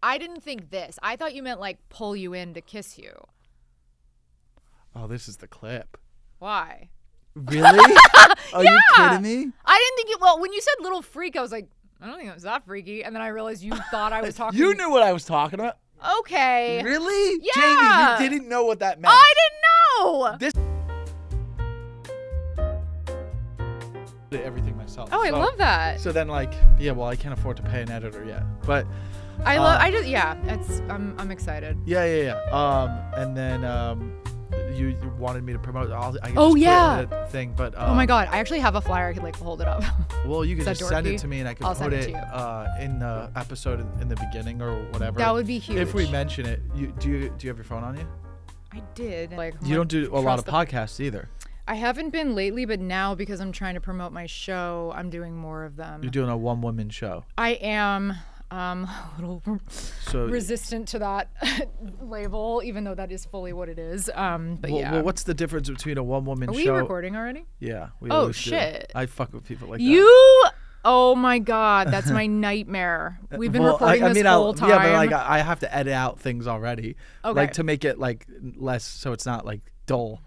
I didn't think this. I thought you meant like pull you in to kiss you. Oh, this is the clip. Why? Really? Are you kidding me? I didn't think it. Well, when you said little freak, I was like, I don't think it was that freaky. And then I realized you thought I was talking. You knew what I was talking about. Okay. Really? Yeah. Jamie, you didn't know what that meant. I didn't know. This. Everything myself. Oh, I love that. So then, like, yeah, well, I can't afford to pay an editor yet, but I'm excited. Yeah. And then you wanted me to promote. I can just Oh, put yeah. it in a thing, but Oh my God, I actually have a flyer. I could like hold it up. well, you can Is just that send it dorky? to me, and I can I'll put send it it to in the episode in the beginning or whatever. That would be huge. If we mention it. Do you have your phone on you? I did. Like You don't do a lot of podcasts either. I haven't been lately, but now because I'm trying to promote my show, I'm doing more of them. You're doing a one-woman show. I am a little resistant to that label, even though that is fully what it is. But yeah. Well, what's the difference between a one-woman show? Are we recording already? Yeah. Oh, shit. I fuck with people like that. Oh my God, that's my nightmare. We've been recording this whole time. Yeah, but like I have to edit out things already. Okay. Like to make it like less, so it's not like dull.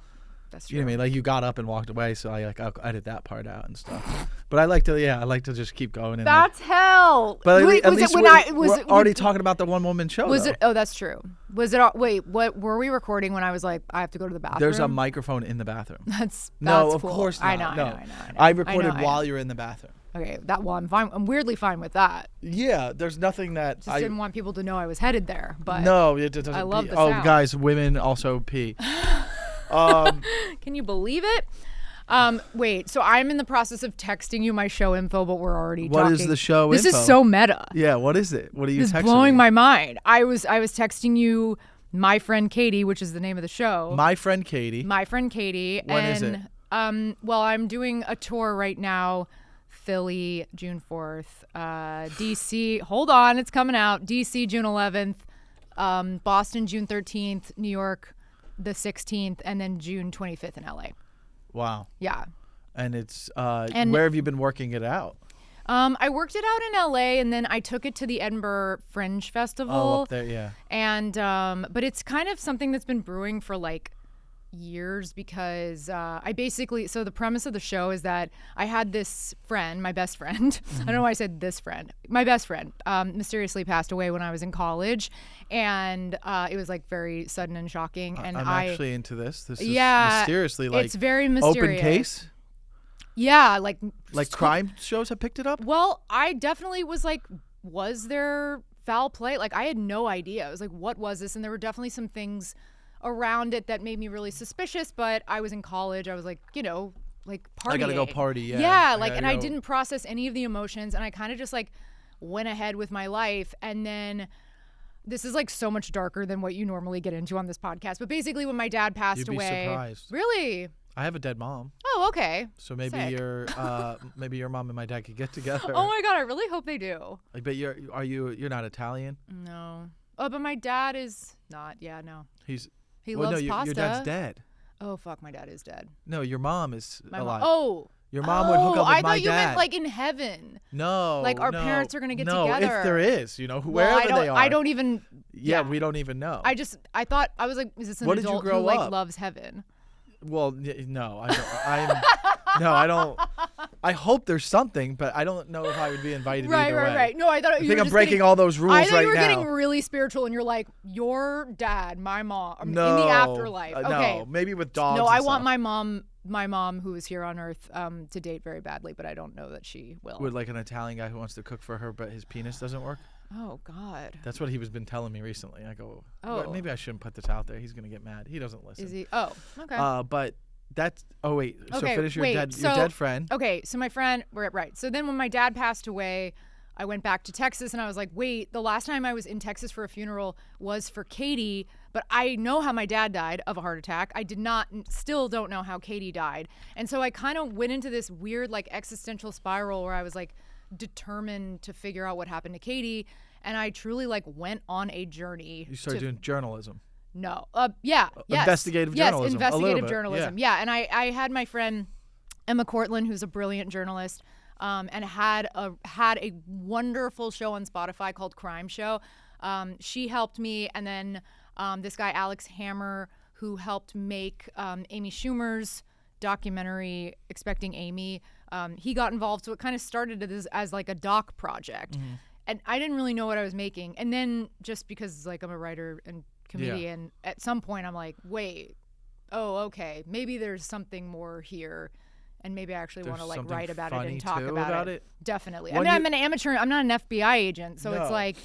That's true. You know what I mean? Like you got up and walked away, so I'll edit that part out and stuff. But I like to just keep going. And that's hell. But wait, at was least it when we're already talking about the one-woman show. Was though. it? Oh, that's true. Was it? Wait, what were we recording when I was like, I have to go to the bathroom? There's a microphone in the bathroom. That's no, of cool. course not. I know. I recorded while you're in the bathroom. Okay, I'm fine. I'm weirdly fine with that. Yeah, there's nothing that I didn't want people to know I was headed there, but no, it doesn't. I love pee. the sound. Guys, women also pee. Can you believe it? Wait, so I'm in the process of texting you my show info, but we're already talking. What is the show This info? is so meta. Yeah, what is it? What are you texting me? It's blowing my mind. I was texting you My Friend Katie, which is the name of the show. My Friend Katie. My Friend Katie. When is it? Well, I'm doing a tour right now. Philly, June 4th. DC, hold on, it's coming out. DC, June 11th. Boston, June 13th. New York, the 16th. And then June 25th in LA. Wow. Yeah. And it's, where have you been working it out? I worked it out in LA, and then I took it to the Edinburgh Fringe Festival. Oh, up there, yeah. And, but it's kind of something that's been brewing for like years because so the premise of the show is that I had this friend, my best friend. Mm-hmm. I don't know why I said this friend. My best friend mysteriously passed away when I was in college, and it was like very sudden and shocking. And I'm actually into this. This is yeah, mysteriously like it's very mysterious. Open case. Yeah, like crime shows have picked it up. Well, I definitely was like, was there foul play? Like I had no idea. I was like, what was this? And there were definitely some things around it that made me really suspicious, but I was in college. I was like, like partying. I gotta go party, yeah. Yeah, like, and I didn't process any of the emotions, and I kind of just like went ahead with my life. And then this is like so much darker than what you normally get into on this podcast. But basically, when my dad passed away, you'd be surprised. Really? I have a dead mom. Oh, okay. So maybe maybe your mom and my dad could get together. Oh my God, I really hope they do. But you're not Italian? No. Oh, but my dad is not. Yeah, no. He loves pasta. Your dad's dead. Oh fuck, my dad is dead. No, your mom is alive. Oh. Your mom would hook up with my dad. I thought you meant like in heaven. No. Like our parents are gonna get together. No, if there is, wherever they are. I don't even. Yeah, we don't even know. I thought I was like, is this an adult who like loves heaven? Well, no, I don't. I hope there's something, but I don't know if I would be invited either way. Right. No, I thought I think I'm breaking all those rules right now. I thought you were getting really spiritual, and you're like, your dad, my mom, in the afterlife. Okay. No, maybe with dogs. No, I want my mom who is here on Earth to date very badly, but I don't know that she will. With like an Italian guy who wants to cook for her, but his penis doesn't work. Oh God. That's what he was been telling me recently. I go, well, maybe I shouldn't put this out there. He's gonna get mad. He doesn't listen. Is he? Oh, okay. But that's. Oh wait. So finish your dead friend. Okay, so my friend. Right. So then when my dad passed away, I went back to Texas, and I was like, wait, the last time I was in Texas for a funeral was for Katie, but I know how my dad died of a heart attack. I still don't know how Katie died. And so I kind of went into this weird like existential spiral where I was like determined to figure out what happened to Katie, and I truly like went on a journey. You started doing journalism. No. Yes. Investigative journalism. Yes, investigative journalism. Yeah. And I had my friend Emma Cortland, who's a brilliant journalist, and had a wonderful show on Spotify called Crime Show. She helped me, and then this guy Alex Hammer, who helped make Amy Schumer's documentary Expecting Amy, he got involved, so it kind of started as like a doc project. And I didn't really know what I was making. And then just because like I'm a writer and comedian, at some point I'm like, wait, okay, maybe there's something more here. And maybe I actually want to like write about it and talk about it. Definitely. I mean, I'm an amateur. I'm not an FBI agent. So it's like,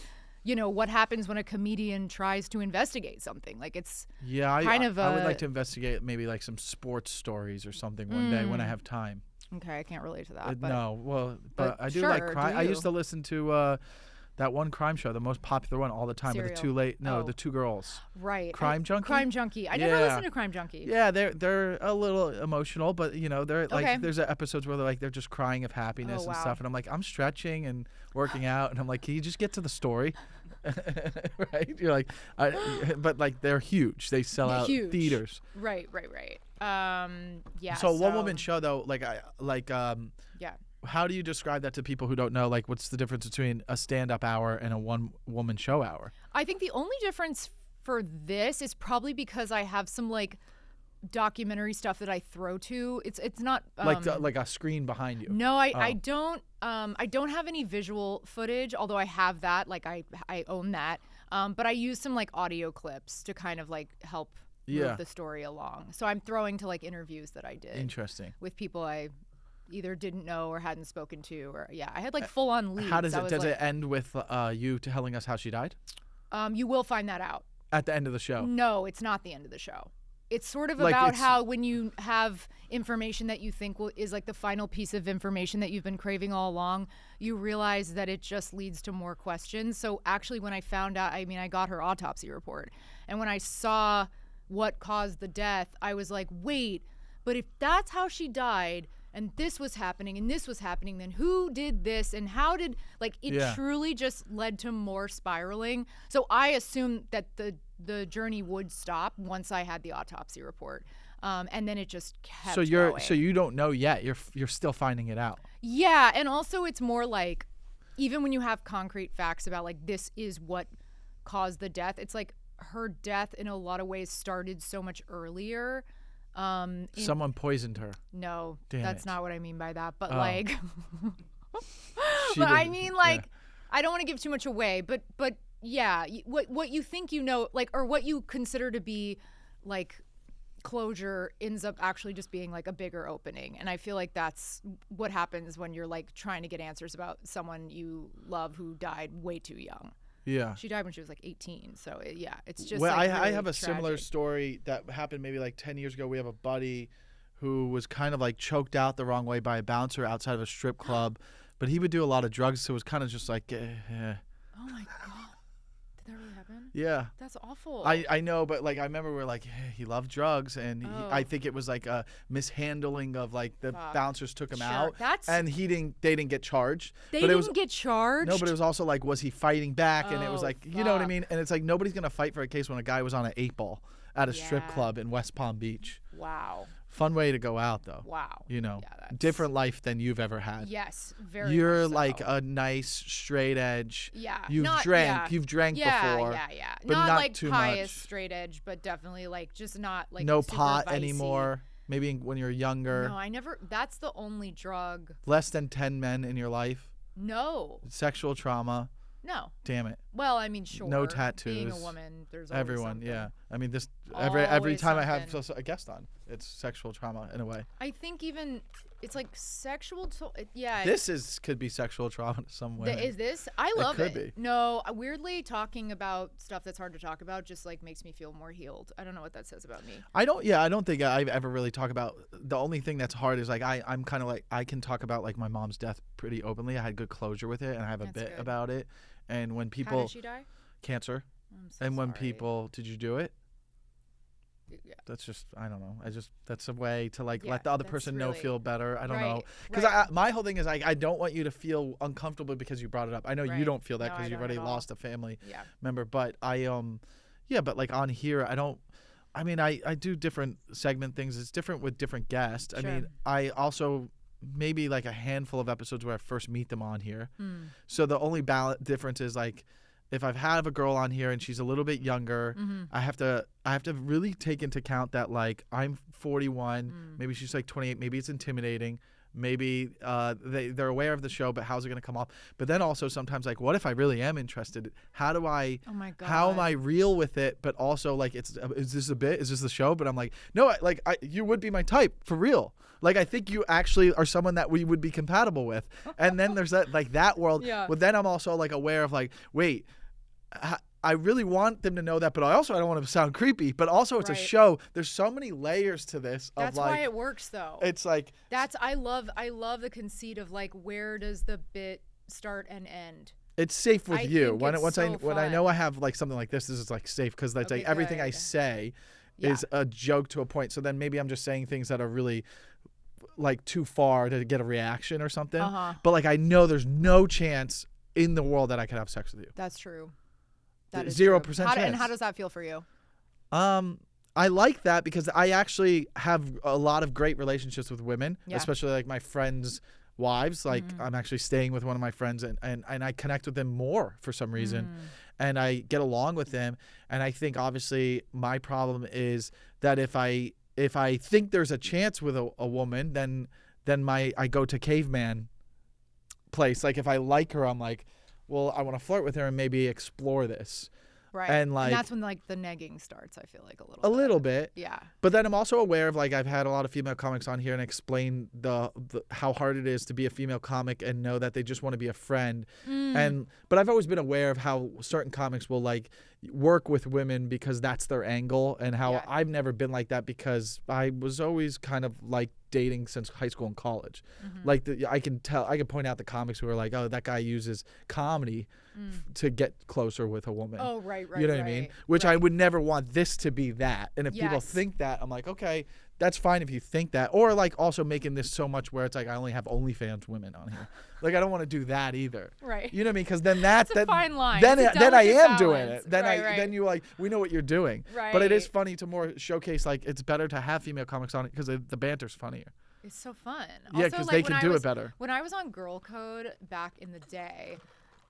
you know, what happens when a comedian tries to investigate something? Like it's I would like to investigate maybe like some sports stories or something one day when I have time. Okay, I can't relate to that. But I do like crime. I used to listen to that one crime show, the most popular one all the time, Serial. with the two girls. Right. Crime Junkie? Crime Junkie. I never listened to Crime Junkie. Yeah, they're a little emotional, but you know, they're like there's episodes where they're just crying of happiness and stuff, and I'm like, I'm stretching and working out, and I'm like, can you just get to the story? Right? You're like, but like they're huge. They sell out theaters. Right. Yeah. So one woman show though, yeah. How do you describe that to people who don't know? Like, what's the difference between a stand-up hour and a one-woman show hour? I think the only difference for this is probably because I have some like documentary stuff that I throw to. It's not like a screen behind you. No, I don't have any visual footage, although I have that. Like I own that. But I use some like audio clips to kind of like help move the story along. So I'm throwing to like interviews that I did. Interesting. With people I either didn't know or hadn't spoken to, or I had like full on leads. How does it end with you telling us how she died? You will find that out at the end of the show. No, it's not the end of the show. It's sort of about how when you have information that you think is like the final piece of information that you've been craving all along, you realize that it just leads to more questions. So actually when I found out, I mean, I got her autopsy report, and when I saw what caused the death, I was like, wait, but if that's how she died, and this was happening, and this was happening, then who did this, and how did, like, it truly just led to more spiraling. So I assumed that the journey would stop once I had the autopsy report. And then it just kept going. So you don't know yet. You're still finding it out. Yeah, and also it's more like, even when you have concrete facts about, like, this is what caused the death, it's like her death in a lot of ways started so much earlier. Someone poisoned her. No, Damn that's it. not what I mean by that. But like, but I mean, like, I don't want to give too much away. But yeah, what you think you know, like, or what you consider to be like closure ends up actually just being like a bigger opening. And I feel like that's what happens when you're like trying to get answers about someone you love who died way too young. Yeah. She died when she was like 18. So it's just well, like I really have a tragic. similar story that happened maybe like 10 years ago. We have a buddy who was kind of like choked out the wrong way by a bouncer outside of a strip club, but he would do a lot of drugs, so it was kind of just like Oh my God. Did that really happen? Yeah. That's awful. I know, but like I remember we were like, he loved drugs, and I think it was like a mishandling of like the bouncers took him out, and they didn't get charged. They didn't get charged? No, but it was also like, was he fighting back? And it was like, you know what I mean? And it's like nobody's gonna fight for a case when a guy was on an 8-ball at a strip club in West Palm Beach. Wow. Fun way to go out, though. Wow. You know, different life than you've ever had. Yes, very You're much so. like a nice straight edge. Yeah. You've drank before. Yeah. But not like too pious much. straight edge, but definitely like just not like no super pot vicey. anymore. Maybe when you're younger. No, I never. That's the only drug. Less than 10 men in your life. No. Sexual trauma. No. Damn it. Well, I mean, sure. No tattoos. Being a woman, there's always everyone. something. Yeah. I mean, this every time I have something. a guest on, it's sexual trauma in a way. I think even it's like sexual. This could be sexual trauma to some women. Is this? I love it. Could be. No, weirdly, talking about stuff that's hard to talk about just like makes me feel more healed. I don't know what that says about me. I don't think I've ever really talked about. The only thing that's hard is like I'm kind of like I can talk about like my mom's death pretty openly. I had good closure with it, and I have a bit about it. And when people, how did she die? Cancer. I'm so and when sorry. people, did you do it? Yeah. That's just, I don't know. That's a way to like let the other person really, feel better. I don't know. Right. Because my whole thing is like, I don't want you to feel uncomfortable because you brought it up. I know you don't feel that because you've already lost a family member. But but like on here, I do different segment things. It's different with different guests. Sure. I mean, I also maybe like a handful of episodes where I first meet them on here. So the only difference is like, if I've had a girl on here and she's a little bit younger, Mm-hmm. I have to really take into account that like I'm 41, maybe she's like 28, maybe it's intimidating. Maybe they're aware of the show, but how's it going to come off? But then also sometimes like, what if I really am interested? How do I? Oh my God. How am I real with it? But also like, is this a bit? Is this the show? But I'm like, no, you would be my type for real. Like I think you actually are someone that we would be compatible with. And then there's that world. Yeah. But then I'm also like aware of like, wait. I really want them to know that, but I don't want to sound creepy. But also, it's a show. There's so many layers to this. That's why it works, though. It's like I love the conceit of like, where does the bit start and end? It's safe with you. When I know I have like something like this is like safe because that's like everything I say is a joke to a point. So then maybe I'm just saying things that are really like too far to get a reaction or something. But like I know there's no chance in the world that I could have sex with you. That's true. That is 0% true. chance. And how does that feel for you? I like that because I actually have a lot of great relationships with women, especially like my friends' wives. Like I'm actually staying with one of my friends and I connect with them more for some reason. And I get along with them. And I think obviously my problem is that if I think there's a chance with a woman, then I go to caveman place. Like if I like her, I'm like, well, I want to flirt with her and maybe explore this. Right. And that's when like the negging starts, I feel like a little bit. Yeah. But then I'm also aware of like I've had a lot of female comics on here and explain the how hard it is to be a female comic and know that they just want to be a friend. But I've always been aware of how certain comics will like work with women because that's their angle, and how I've never been like that because I was always kind of like dating since high school and college. Like I can point out the comics who are like, oh, that guy uses comedy to get closer with a woman. Oh, right. You know what I mean? Which I would never want this to be that. And if people think that, I'm like, okay, that's fine if you think that. Or like also making this so much where it's like I only have OnlyFans women on here. Like I don't want to do that either. Right. You know what I mean? Because then that's a fine line. Then I am balance. doing it. Then you like we know what you're doing. Right. But it is funny to more showcase like it's better to have female comics on it because the banter's funnier. It's so fun. Yeah, because they can do it better. When I was on Girl Code back in the day,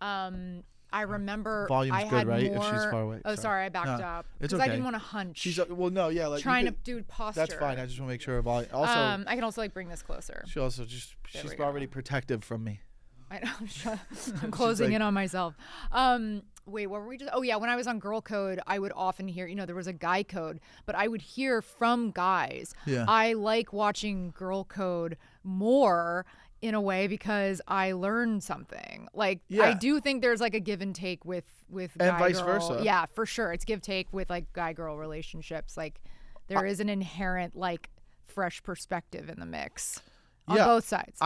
I remember Volume's I good, had right? more. If she's far away. Oh, sorry, I backed up it's because okay. I didn't want to hunch. She's like trying to do posture. That's fine. I just want to make sure volume. Also, I can also like bring this closer. She's already protective from me. I know. I'm closing in on myself. Wait, what were we just? Oh yeah, when I was on Girl Code, I would often hear, there was a guy code, but I would hear from guys. Yeah. I like watching Girl Code more in a way because I learned something. Like I do think there's like a give and take with and guy vice girl. versa. Yeah, for sure. It's give take with like guy girl relationships. Like there is an inherent like fresh perspective in the mix on both sides.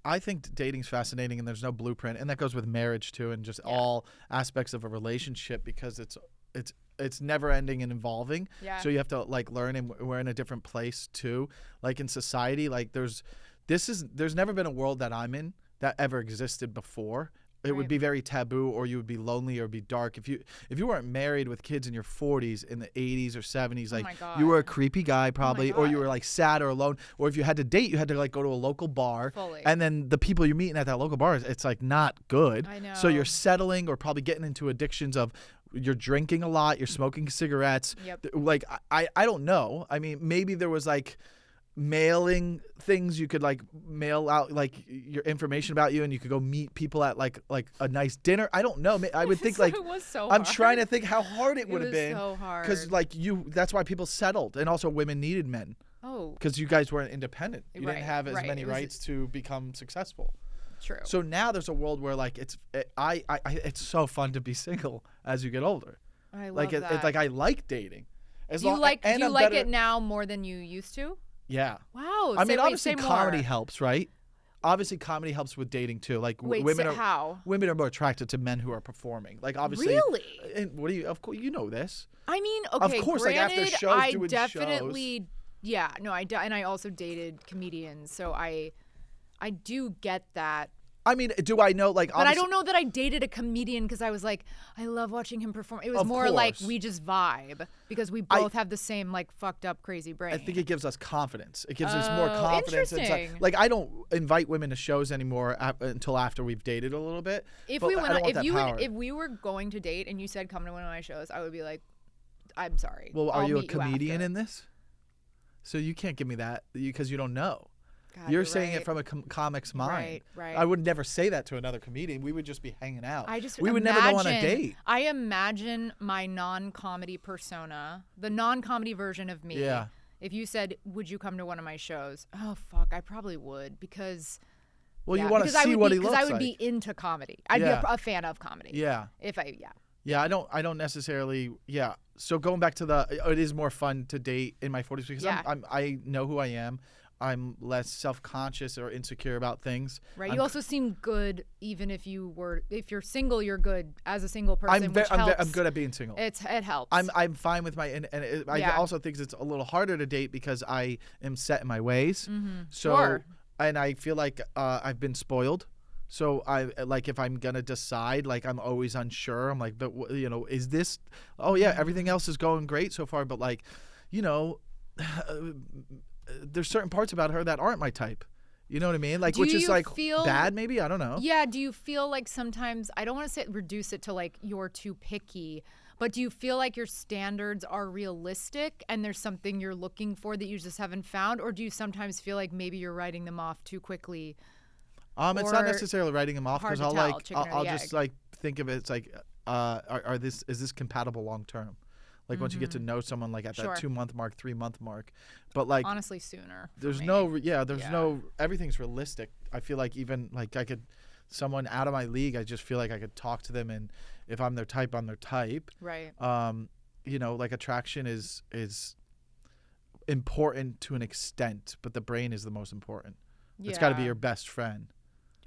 I think dating's fascinating and there's no blueprint, and that goes with marriage too, and just all aspects of a relationship because it's never ending and evolving. Yeah. So you have to like learn, and we're in a different place too. Like in society, like there's never been a world that I'm in that ever existed before. It would be very taboo, or you would be lonely or be dark. If you weren't married with kids in your 40s in the 80s or 70s, like you were a creepy guy probably, or you were like sad or alone, or if you had to date, you had to like go to a local bar. Fully. And then the people you're meeting at that local bar, it's like not good. I know. So you're settling or probably getting into addictions of you're drinking a lot, you're smoking cigarettes. Yep. Like I don't know. I mean, maybe there was like mailing things you could like mail out like your information about you, and you could go meet people at like a nice dinner. I don't know. I would think like it was so I'm hard. trying to think how hard it would have been. So hard. Because like that's why people settled, and also women needed men. Oh. Because you guys weren't independent. You didn't have as many rights to become successful. True. So now there's a world where like it's so fun to be single as you get older. I love like that. It's like I like dating. Do you like it now more than you used to? Yeah. Wow. I mean, obviously comedy helps, right? Obviously comedy helps with dating too. Like women are more attracted to men who are performing. Like obviously. Really? And what do you? Of course, you know this. I mean, okay. Of course, granted, like after shows, I doing definitely. shows. Yeah. No. And I also dated comedians, so I do get that I mean, do I know, like, but I don't know that I dated a comedian because I was like, I love watching him perform. It was more like we just vibe because we both have the same, like, fucked up, crazy brain. I think it gives us confidence. It gives us more confidence. Interesting. Like, I don't invite women to shows anymore until after we've dated a little bit. If we were going to date and you said come to one of my shows, I would be like, I'm sorry. Well, are you a comedian in this? So you can't give me that because you don't know. God, you're saying it from a comic's mind. Right. I would never say that to another comedian. We would just be hanging out. We would never go on a date. I imagine my non-comedy persona, the non-comedy version of me. Yeah. If you said, would you come to one of my shows? Oh, fuck, I probably would because... Well, you want to see what he looks like. Because I would be into comedy. I'd be a fan of comedy. Yeah. Yeah, I don't necessarily, So going back to it is more fun to date in my 40s because I know who I am. I'm less self-conscious or insecure about things. Right. You also seem good, even if if you're single, you're good as a single person. I'm good at being single. It helps. I'm fine with I also think it's a little harder to date because I am set in my ways. Mm-hmm. So, and I feel like I've been spoiled. So if I'm gonna decide, like I'm always unsure. I'm like, but is this? Oh yeah, everything else is going great so far, but like, there's certain parts about her that aren't my type. You know what I mean? Like, which is like bad, maybe. I don't know. Yeah. Do you feel like sometimes, I don't want to say reduce it to like you're too picky, but do you feel like your standards are realistic and there's something you're looking for that you just haven't found, or do you sometimes feel like maybe you're writing them off too quickly? It's not necessarily writing them off because I'll just like think of it. It's like, is this compatible long term? Like once you get to know someone like at that 2-month mark, 3-month mark, but like honestly sooner. There's everything's realistic. I feel like even like someone out of my league, I just feel like I could talk to them, and if I'm their type, I'm their type. Right. Like attraction is important to an extent, but the brain is the most important. Yeah. It's got to be your best friend.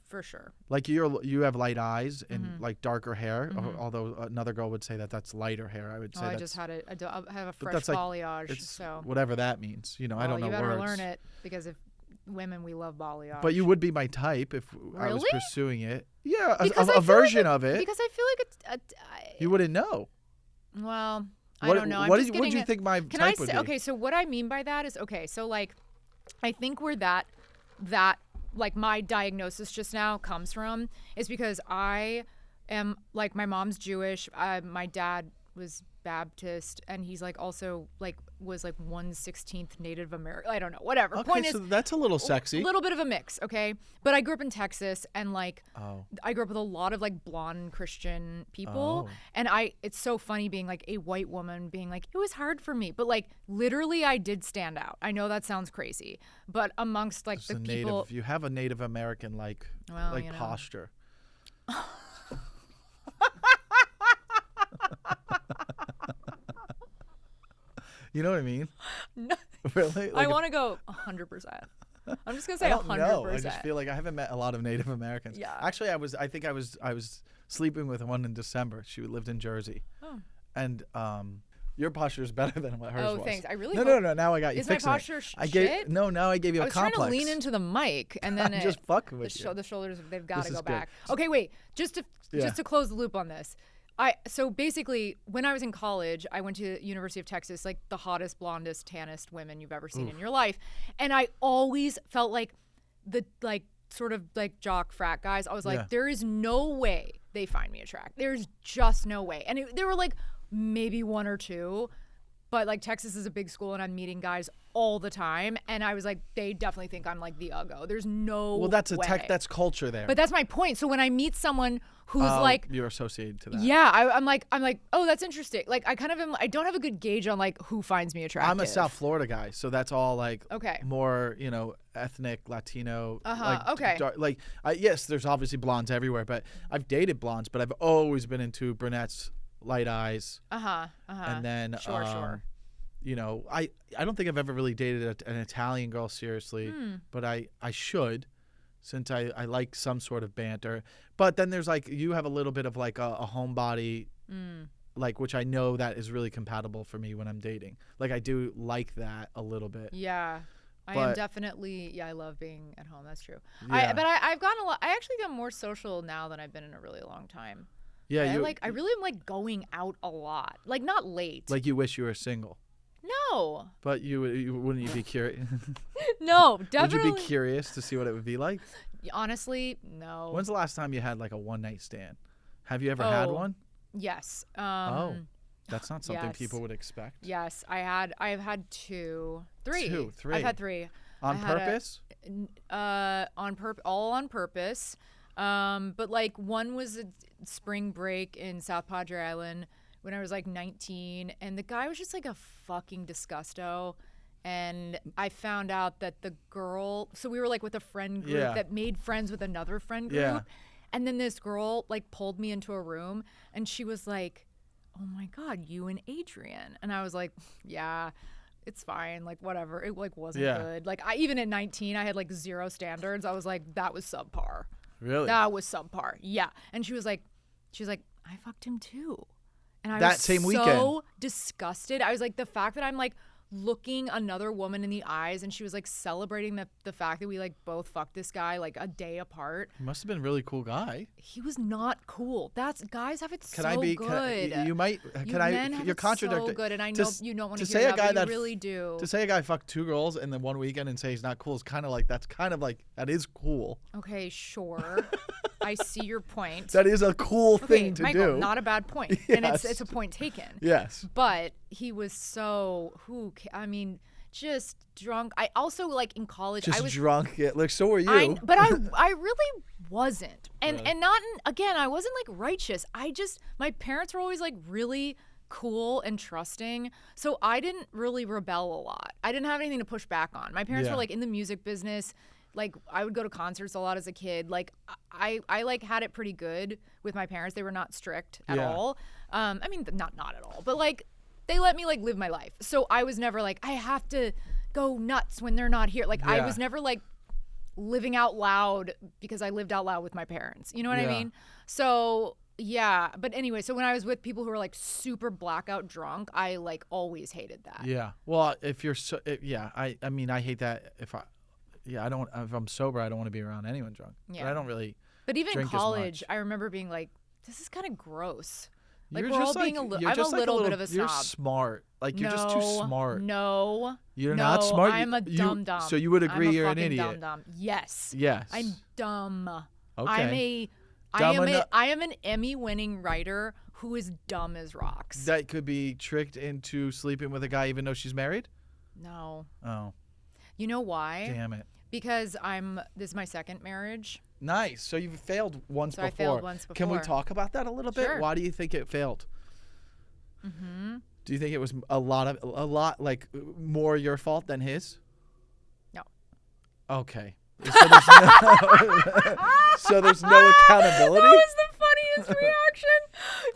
For sure. Like you have light eyes and like darker hair, although another girl would say that's lighter hair. I would say I just had I have a fresh balayage, so whatever that means. I don't know. You better learn it because if women, we love balayage. But you would be my type if I was pursuing it. Yeah, a version of it. Because I feel like you wouldn't know. Well, I don't know. What do you think my type would be? Okay, so what I mean by that is so like I think where that like my diagnosis just now comes from is because I am like, my mom's Jewish, my dad was Baptist, and he's like also like was like 1/16 Native American. I don't know, whatever. Okay, Point so is, that's a little sexy. A little bit of a mix, okay? But I grew up in Texas, and like I grew up with a lot of like blonde Christian people, and it's so funny being like a white woman being like, it was hard for me, but like literally I did stand out. I know that sounds crazy, but amongst like the people, you have a Native American posture. You know what I mean? No. Really? I want to go 100%. I'm just gonna say 100%. I just feel like I haven't met a lot of Native Americans. Yeah. Actually, I was sleeping with one in December. She lived in Jersey. Oh. And your posture is better than what hers was. Oh, thanks. I really. No. Now I got you. Is my posture shit? Now I gave you a complex. I was trying to lean into the mic, and then just fucking with you. The shoulders, they've got to go back. Okay, wait. Just to close the loop on this. So basically, when I was in college, I went to University of Texas, like the hottest, blondest, tannest women you've ever seen in your life. And I always felt like the sort of like jock frat guys. I was like, there is no way they find me attractive. There's just no way. And there were like maybe one or two, but like Texas is a big school and I'm meeting guys all the time. And I was like, they definitely think I'm like the uggo. There's no Well, that's way. That's culture there. But that's my point. So when I meet someone who's like, you're associated to that. Yeah, I'm like, oh, that's interesting. Like I kind of am. I don't have a good gauge on like who finds me attractive. I'm a South Florida guy, so that's all like okay. More ethnic Latino. Okay. Yes, there's obviously blondes everywhere, but I've dated blondes, but I've always been into brunettes, light eyes. And then sure. I don't think I've ever really dated an Italian girl seriously, but I should. Since I like some sort of banter. But then there's like, you have a little bit of like a homebody, like, which I know that is really compatible for me when I'm dating. Like I do like that a little bit. Yeah. I am definitely, I love being at home. That's true. Yeah. I've gotten a lot. I actually got more social now than I've been in a really long time. Yeah, I really am like going out a lot. Like not late. Like you wish you were single. No. But wouldn't you be curious? No, definitely. Would you be curious to see what it would be like? Honestly, no. When's the last time you had like a one night stand? Have you ever had one? Yes. That's not something people would expect. Yes, I've had three. Three. I've had three. On purpose? All on purpose. But like one was a spring break in South Padre Island when I was like 19, and the guy was just like a fucking disgusto. And I found out that the girl, so we were like with a friend group that made friends with another friend group. Yeah. And then this girl like pulled me into a room and she was like, "Oh my God, you and Adrian." And I was like, "Yeah, it's fine. Like whatever." It like wasn't good. Like even at 19, I had like zero standards. I was like, that was subpar. Really? That was subpar. Yeah. And she was like, "I fucked him too." And I was same so weekend. disgusted. I was like, the fact that I'm like looking another woman in the eyes and she was like celebrating the fact that we like both fucked this guy like a day apart. He must have been a really cool guy. He was not cool. Guys have it good. You're contradicting. So good, and I know you don't want to hear say that, a guy but that you really do. To say a guy fucked two girls in the one weekend and say he's not cool is kind of like that is cool. Okay, sure. I see your point. That is a cool thing to Michael, do. Not a bad point. Yes. And it's a point taken. Yes. But he was just drunk. I also like in college I was drunk. Yeah, like so were you. But I really wasn't. And not again, I wasn't like righteous. My parents were always like really cool and trusting. So I didn't really rebel a lot. I didn't have anything to push back on. My parents were like in the music business. Like I would go to concerts a lot as a kid. Like I like had it pretty good with my parents. They were not strict at all. I mean, not at all, but like they let me like live my life. So I was never like I have to go nuts when they're not here. Like I was never like living out loud because I lived out loud with my parents. You know what I mean? So yeah. But anyway, so when I was with people who were like super blackout drunk, I like always hated that. Yeah. Well, if you're I mean I hate that if I'm sober, I don't want to be around anyone drunk. Yeah. But I don't really. But even in college, I remember being like, this is kind of gross. Like we're all being I'm a little bit of a snob. You're smart. Like you're just too smart. No. You're not smart. I'm a dum-dum. So you would agree you're an idiot. Dum-dum. Yes. Yes. I'm dumb. Okay. I am an Emmy-winning writer who is dumb as rocks. That could be tricked into sleeping with a guy even though she's married? No. Oh. You know why? Damn it. Because this is my second marriage. Nice. So you've failed once before. I failed once before. Can we talk about that a little bit? Sure. Why do you think it failed? Mm-hmm. Do you think it was a lot like more your fault than his? No. Okay. So there's no accountability? That was the funniest reaction.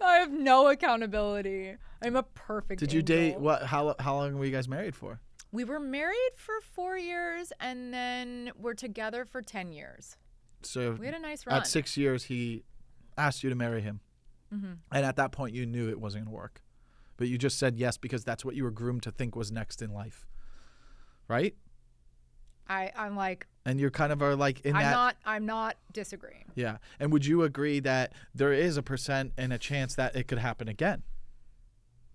I have no accountability. I'm a perfect Did you date how long were you guys married for? We were married for 4 years and then we're together for 10 years. So we had a nice run. At 6 years, he asked you to marry him. Mm-hmm. And at that point, you knew it wasn't going to work. But you just said yes because that's what you were groomed to think was next in life. Right? I'm like... And you're kind of are like in that... I'm not disagreeing. Yeah. And would you agree that there is a % and a chance that it could happen again?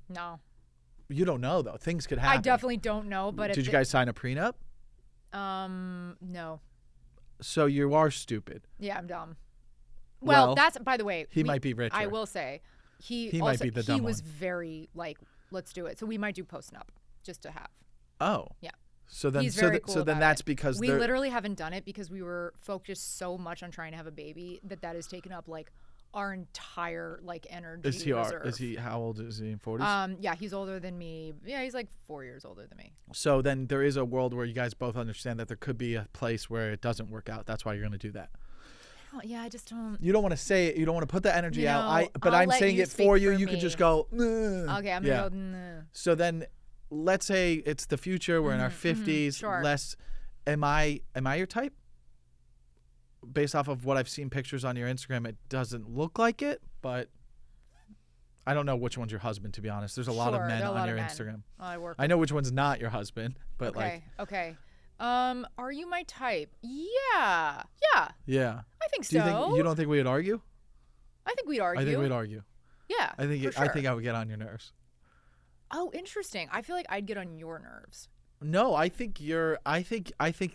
No. You don't know, though. Things could happen. I definitely don't know, but... Did you guys sign a prenup? No. So you are stupid. Yeah, I'm dumb. Well, that's, by the way... He might be richer. I will say. He might be the dumb one. He was very, like, let's do it. So we might do post-nup just to have. Oh. Yeah. So then, He's very cool about that's it. because we literally haven't done it because we were focused so much on trying to have a baby that has taken up, like, our entire like energy reserve. Is he how old is he? In 40s? Yeah, he's older than me. Yeah, he's like 4 years older than me. So then there is a world where you guys both understand that there could be a place where it doesn't work out. That's why you're going to do that. Yeah, I just don't. You don't want to say it. You don't want to put the energy out. But I'm saying it for you. You could just go. Okay, I'm gonna go. So then, let's say it's the future. We're in our 50s. Sure. Am I your type? Based off of what I've seen pictures on your Instagram, it doesn't look like it, but I don't know which one's your husband, to be honest. There's a lot of men on your Instagram. I know which one's not your husband, but okay. Are you my type? Yeah. Yeah. I think so. You don't think we would argue? I think we'd argue. I think we'd argue. Yeah. I think I would get on your nerves. Oh, interesting. I feel like I'd get on your nerves. No, I think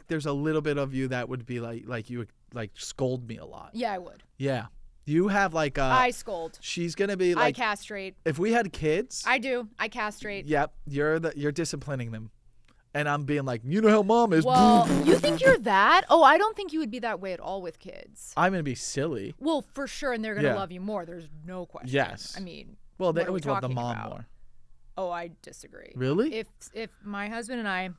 there's a little bit of you that would be like you would like scold me a lot. Yeah, I would. Yeah. You have like I scold. She's gonna be like I castrate. If we had kids. I do. I castrate. Yep. You're disciplining them. And I'm being like, you know how mom is. Well, you think you're that? Oh, I don't think you would be that way at all with kids. I'm going to be silly. Well, for sure, and they're going to love you more. There's no question. Yes. I mean, well, they always love the mom more. Oh, I disagree. Really? If my husband and I,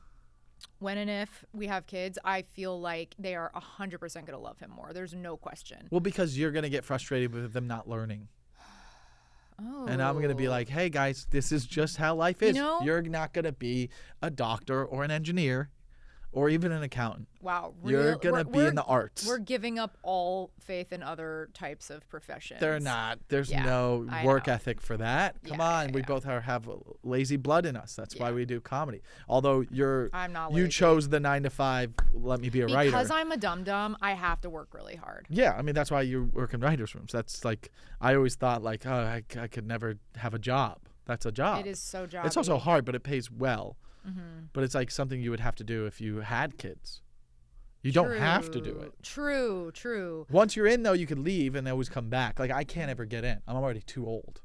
when and if we have kids, I feel like they are 100% going to love him more. There's no question. Well, because you're going to get frustrated with them not learning. Oh. And I'm going to be like, hey, guys, this is just how life is. You're not going to be a doctor or an engineer or even an accountant. Wow. You're going to be in the arts. We're giving up all faith in other types of professions. They're not. There's no work ethic for that. Come on. We both have lazy blood in us. That's why we do comedy. Although I'm not lazy. You chose the 9 to 5, let me be a writer. Because I'm a dum-dum, I have to work really hard. Yeah. I mean, that's why you work in writers' rooms. That's like, I always thought like, oh, I could never have a job. That's a job. It is so jobby. It's also hard, but it pays well. Mm-hmm. But it's like something you would have to do if you had kids. You don't have to do it. True. Once you're in, though, you could leave and always come back. Like, I can't ever get in. I'm already too old.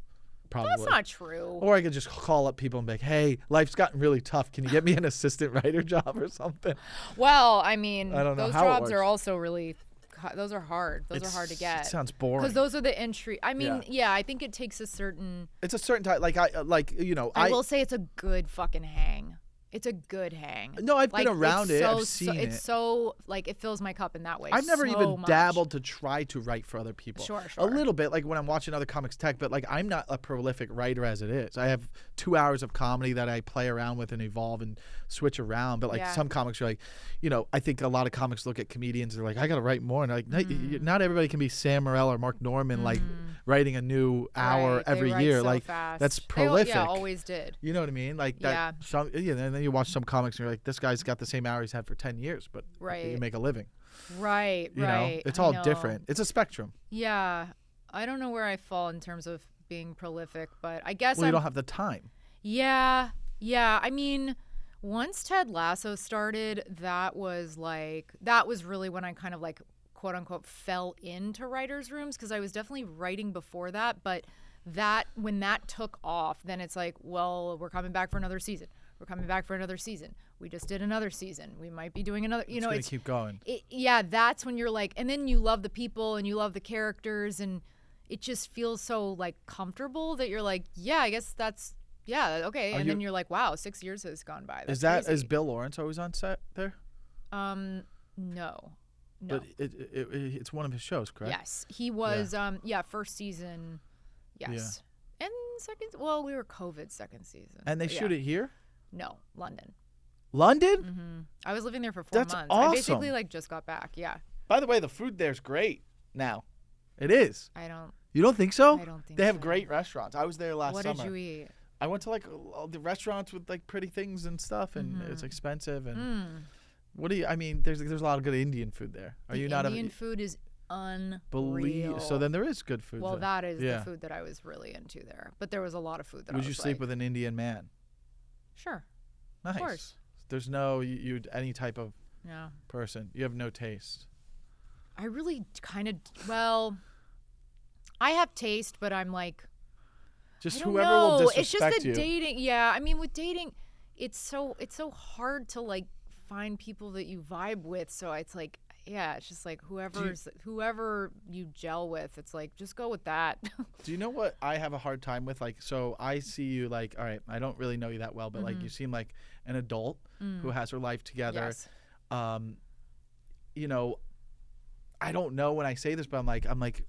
Probably. That's not true. Or I could just call up people and be like, hey, life's gotten really tough. Can you get me an assistant writer job or something? Well, I mean, I don't know those how jobs are also really... Those are hard. Those are hard to get. It sounds boring. Because those are the entry. I mean, I think it takes a certain... It's a certain type. I will say it's a good fucking hang. It's a good hang. No, I've been around it. I've seen it. It's so, like, it fills my cup in that way. I've never even much. dabbled to try to write for other people. Sure. A little bit, like when I'm watching other comics tech, but like I'm not a prolific writer as it is. I have 2 hours of comedy that I play around with and evolve and switch around. But like some comics are like, I think a lot of comics look at comedians and they're like, I got to write more. And like, not everybody can be Sam Morril or Mark Norman, like writing a new hour every year. So like fast. that's prolific. Yeah, always did. You know what I mean? Like that. Yeah. And then you watch some comics and you're like, this guy's got the same hour he's had for 10 years, but you make a living. Right. You know, it's all different. It's a spectrum. Yeah. I don't know where I fall in terms of being prolific, but I guess you don't have the time. Yeah. I mean, once Ted Lasso started, that was really when I kind of like, quote unquote, fell into writers' rooms, because I was definitely writing before that. But when that took off, then it's like, well, we're coming back for another season. We just did another season. We might be doing another. It's gonna keep going. That's when you're like, and then you love the people and you love the characters, and it just feels so like comfortable that you're like, yeah, I guess that's okay. And then you're like, wow, 6 years has gone by. That's is Bill Lawrence always on set there? No. But it's one of his shows, correct? Yes, he was. First season. Yes. Yeah. And second. Well, we were COVID second season. And they shoot it here? No, London. London? Mm-hmm. I was living there for 4 months. That's awesome. I basically like just got back. Yeah. By the way, the food there's great now. It is. You don't think so? I don't think they have great restaurants. I was there last summer. What did you eat? I went to like all the restaurants with like pretty things and stuff, and it's expensive. And what do you? I mean, there's a lot of good Indian food there. Indian food is unreal. So then there is good food. Well, there. that is the food that I was really into there. But there was a lot of food that Would you sleep with an Indian man? Sure. Nice. Of course. There's no any type of person. You have no taste. I really kind of I have taste, but I'm like, just whoever will disrespect you. It's just the dating. Yeah, I mean, with dating, it's so hard to like find people that you vibe with. So it's like, it's just like whoever you gel with, it's like, just go with that. Do you know what I have a hard time with? Like, so I see you like, all right, I don't really know you that well, but like you seem like an adult who has her life together. Yes. I don't know when I say this, but I'm like,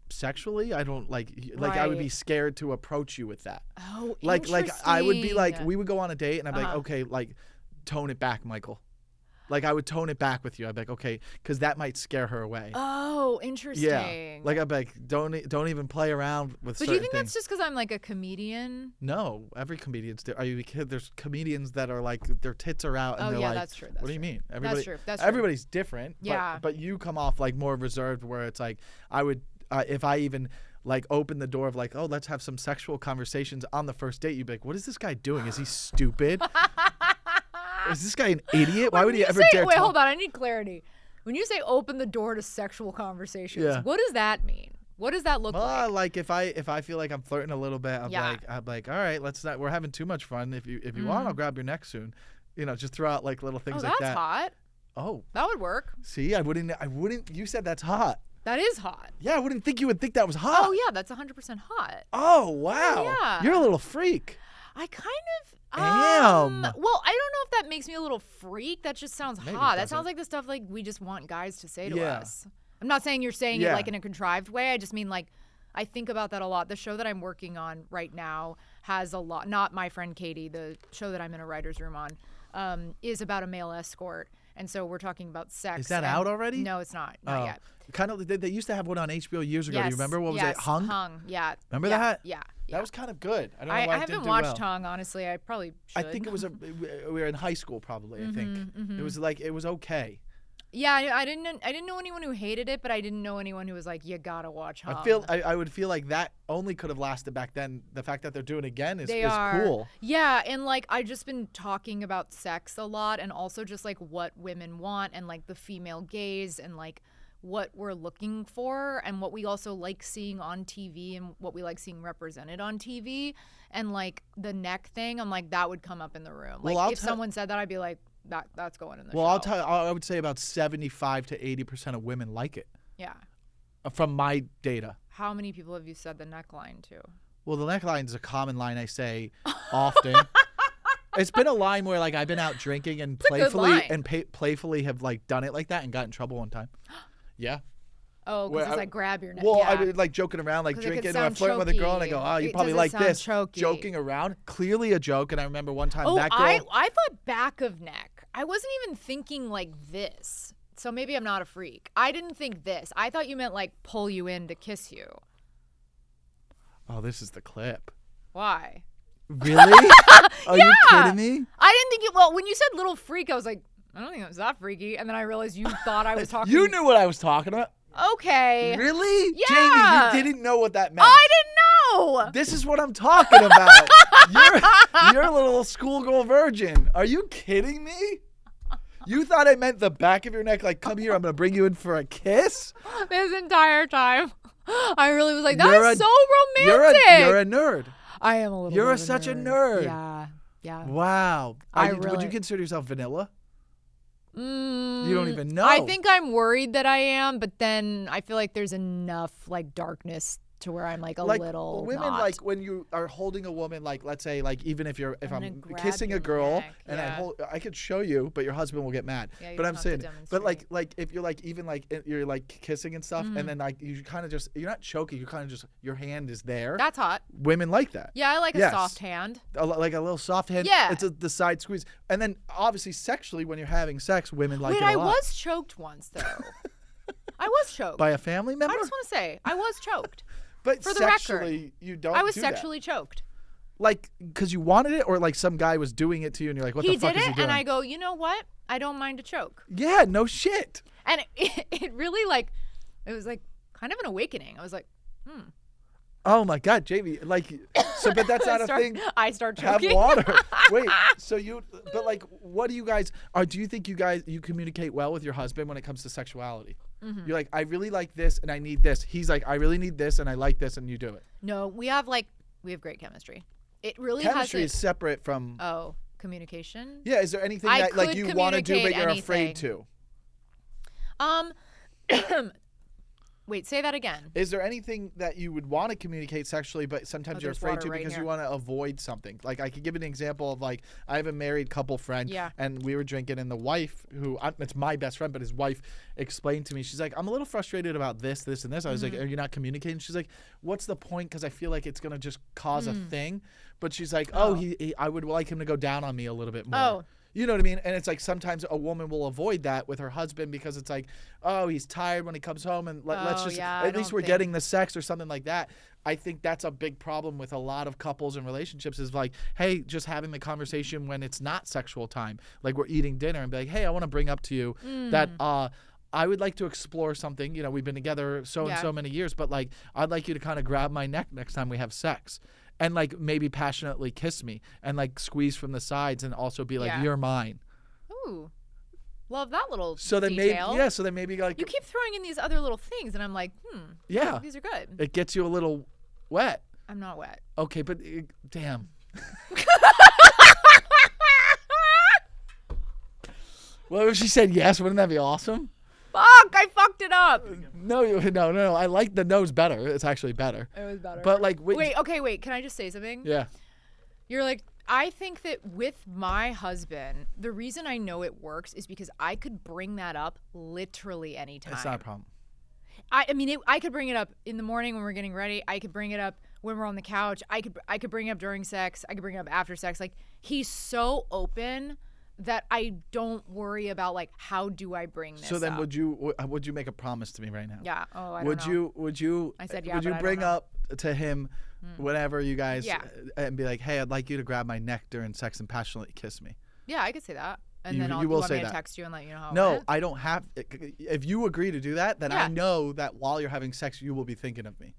sexually, I don't like I would be scared to approach you with that. Oh, like I would be like, we would go on a date and I'm like, okay, like tone it back, Michael. Like I would tone it back with you. I'd be like, okay, because that might scare her away. Oh, interesting. Yeah. Like I'd be like, don't even play around with. But certain do you think things. that's just because I'm like a comedian? No, every comedian's. Are you kidding? There's comedians that are like their tits are out and they're like, that's true. what do you mean? That's true. Everybody's different. Yeah. But you come off like more reserved, where it's like I would if I even like open the door of like, oh, let's have some sexual conversations on the first date. You'd be like, what is this guy doing? Is he stupid? Is this guy an idiot? Why would he ever dare? Wait, hold on. I need clarity. When you say open the door to sexual conversations, what does that mean? What does that look like? Like if I feel like I'm flirting a little bit, I'm like, all right, let's not. We're having too much fun. If you want, I'll grab your neck soon. Just throw out like little things like that. That's hot. Oh, that would work. See, I wouldn't. You said that's hot. That is hot. Yeah, I wouldn't think you would think that was hot. Oh yeah, that's 100% hot. Oh wow. Oh, yeah. You're a little freak. I kind of am. Well, I don't know if that makes me a little freak. That just sounds hot. That sounds like the stuff like we just want guys to say to us. I'm not saying you're saying it like in a contrived way. I just mean like I think about that a lot. The show that I'm working on right now has a lot. Not My Friend Katie. The show that I'm in a writer's room on is about a male escort. And so we're talking about sex. Is that out already? No, it's not. Not yet. Kind of. They used to have one on HBO years ago. Do you remember what was it? Hung. Hung. Yeah. Remember that? Yeah. That was kind of good. I don't know why I haven't watched Hung, honestly. I probably should. I think it was we were in high school probably. I think it was like it was okay. Yeah, I didn't know anyone who hated it, but I didn't know anyone who was like, you gotta watch Hung. I would feel like that only could have lasted back then. The fact that they're doing it again is cool. Yeah, and like I just been talking about sex a lot, and also just like what women want, and like the female gaze, and like what we're looking for, and what we also like seeing on TV, and what we like seeing represented on TV, and like the neck thing. I'm like, that would come up in the room. Like if someone said that, I'd be like, that's going in the show. Well, I'll tell you, I would say about 75 to 80% of women like it. Yeah. From my data. How many people have you said the neckline to? Well, the neckline is a common line I say often. It's been a line where like I've been out drinking and playfully have like done it like that and got in trouble one time. Yeah. Oh, because it's like grab your neck. Well, I was like joking around, like drinking, and I'm flirting with a girl, and I go, "Oh, you probably like this." Joking around, clearly a joke. And I remember one time that girl. I thought back of neck. I wasn't even thinking like this. So maybe I'm not a freak. I didn't think this. I thought you meant like pull you in to kiss you. Oh, this is the clip. Why? Really? Are you kidding me? I didn't think it. Well, when you said little freak, I was like, I don't think it was that freaky. And then I realized you thought I was talking. You knew what I was talking about. Okay. Really? Yeah. Jamie, you didn't know what that meant. I didn't know. This is what I'm talking about. You're a little schoolgirl virgin. Are you kidding me? You thought I meant the back of your neck, like, come here, I'm going to bring you in for a kiss? This entire time, I really was like, that's so romantic. You're a nerd. I am a little You're such a nerd. Yeah. Wow. Would you consider yourself vanilla? You don't even know. I think I'm worried that I am, but then I feel like there's enough like darkness to where I'm like a little women not. Like when you are holding a woman, like let's say like even if I'm kissing a girl and I could show you, but your husband will get mad. Yeah, but I'm saying, but like if you're like even like you're like kissing and stuff, and then like you kind of just you're not choking, you kind of just your hand is there. That's hot. Women like that. Yeah, I like a soft hand. Like a little soft hand. Yeah, it's the side squeeze, and then obviously sexually when you're having sex, women like it a lot. I was choked once though. I was choked by a family member. I just want to say I was choked. But for the sexually, record, you don't. I was do sexually choked. Like, because you wanted it, or like some guy was doing it to you, and you're like, "What the fuck is he doing?" He did it, and I go, "You know what? I don't mind a choke." Yeah, no shit. And it really like, it was like kind of an awakening. I was like, Oh my God, Jamie! Like, so, but that's not a thing. I start choking. Have water. Wait, so but like, what do you guys? Do you think you communicate well with your husband when it comes to sexuality? Mm-hmm. You're like, I really like this and I need this. He's like, I really need this and I like this, and you do it. No, we have great chemistry. It really chemistry is separate from communication. Yeah, is there anything that like you want to do but you're afraid to? Wait, say that again. Is there anything that you would want to communicate sexually, but sometimes you're afraid to because you want to avoid something? Like, I could give an example of, like, I have a married couple friend, and we were drinking, and the wife, it's my best friend, but his wife explained to me, she's like, I'm a little frustrated about this, this, and this. I was like, are you not communicating? She's like, what's the point? Because I feel like it's going to just cause a thing. But she's like, I would like him to go down on me a little bit more. You know what I mean? And it's like sometimes a woman will avoid that with her husband because it's like, oh, he's tired when he comes home, and let's just at least we're getting the sex or something like that. I think that's a big problem with a lot of couples and relationships is like, hey, just having the conversation when it's not sexual time, like we're eating dinner, and be like, hey, I want to bring up to you that I would like to explore something. You know, we've been together so and so many years, but like I'd like you to kind of grab my neck next time we have sex. And like maybe passionately kiss me and like squeeze from the sides and also be like, you're mine. Ooh. Love that little so then detail. So then maybe like you keep throwing in these other little things and I'm like, these are good. It gets you a little wet. I'm not wet. Okay, but damn. Well, if she said yes, wouldn't that be awesome? Fuck, I fucked it up. No. I like the no's better. It's actually better. It was better. But like, wait. Can I just say something? Yeah. You're like, I think that with my husband, the reason I know it works is because I could bring that up literally anytime. It's not a problem. I mean, I could bring it up in the morning when we're getting ready. I could bring it up when we're on the couch. I could bring it up during sex. I could bring it up after sex. Like, he's so open that I don't worry about like how do I bring this. So then, up. would you make a promise to me right now? Yeah. Oh, I don't know. Would you? I said yeah. Would you bring up to him whenever you guys and be like, hey, I'd like you to grab my neck during sex and passionately kiss me? Yeah, I could say that. And then you will want say me to that. text you and let you know how. No, I don't have. If you agree to do that, then I know that while you're having sex, you will be thinking of me.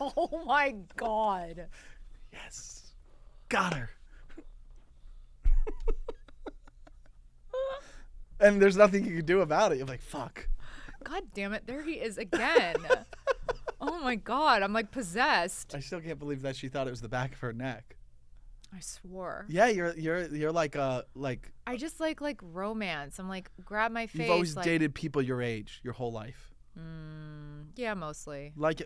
Oh my God. Yes. Got her. And there's nothing you can do about it. You're like, fuck. God damn it. There he is again. Oh my God. I'm like possessed. I still can't believe that she thought it was the back of her neck. I swore. Yeah, you're like like. I just like romance. I'm like, grab my face. You've always dated people your age, your whole life. Yeah, mostly. Like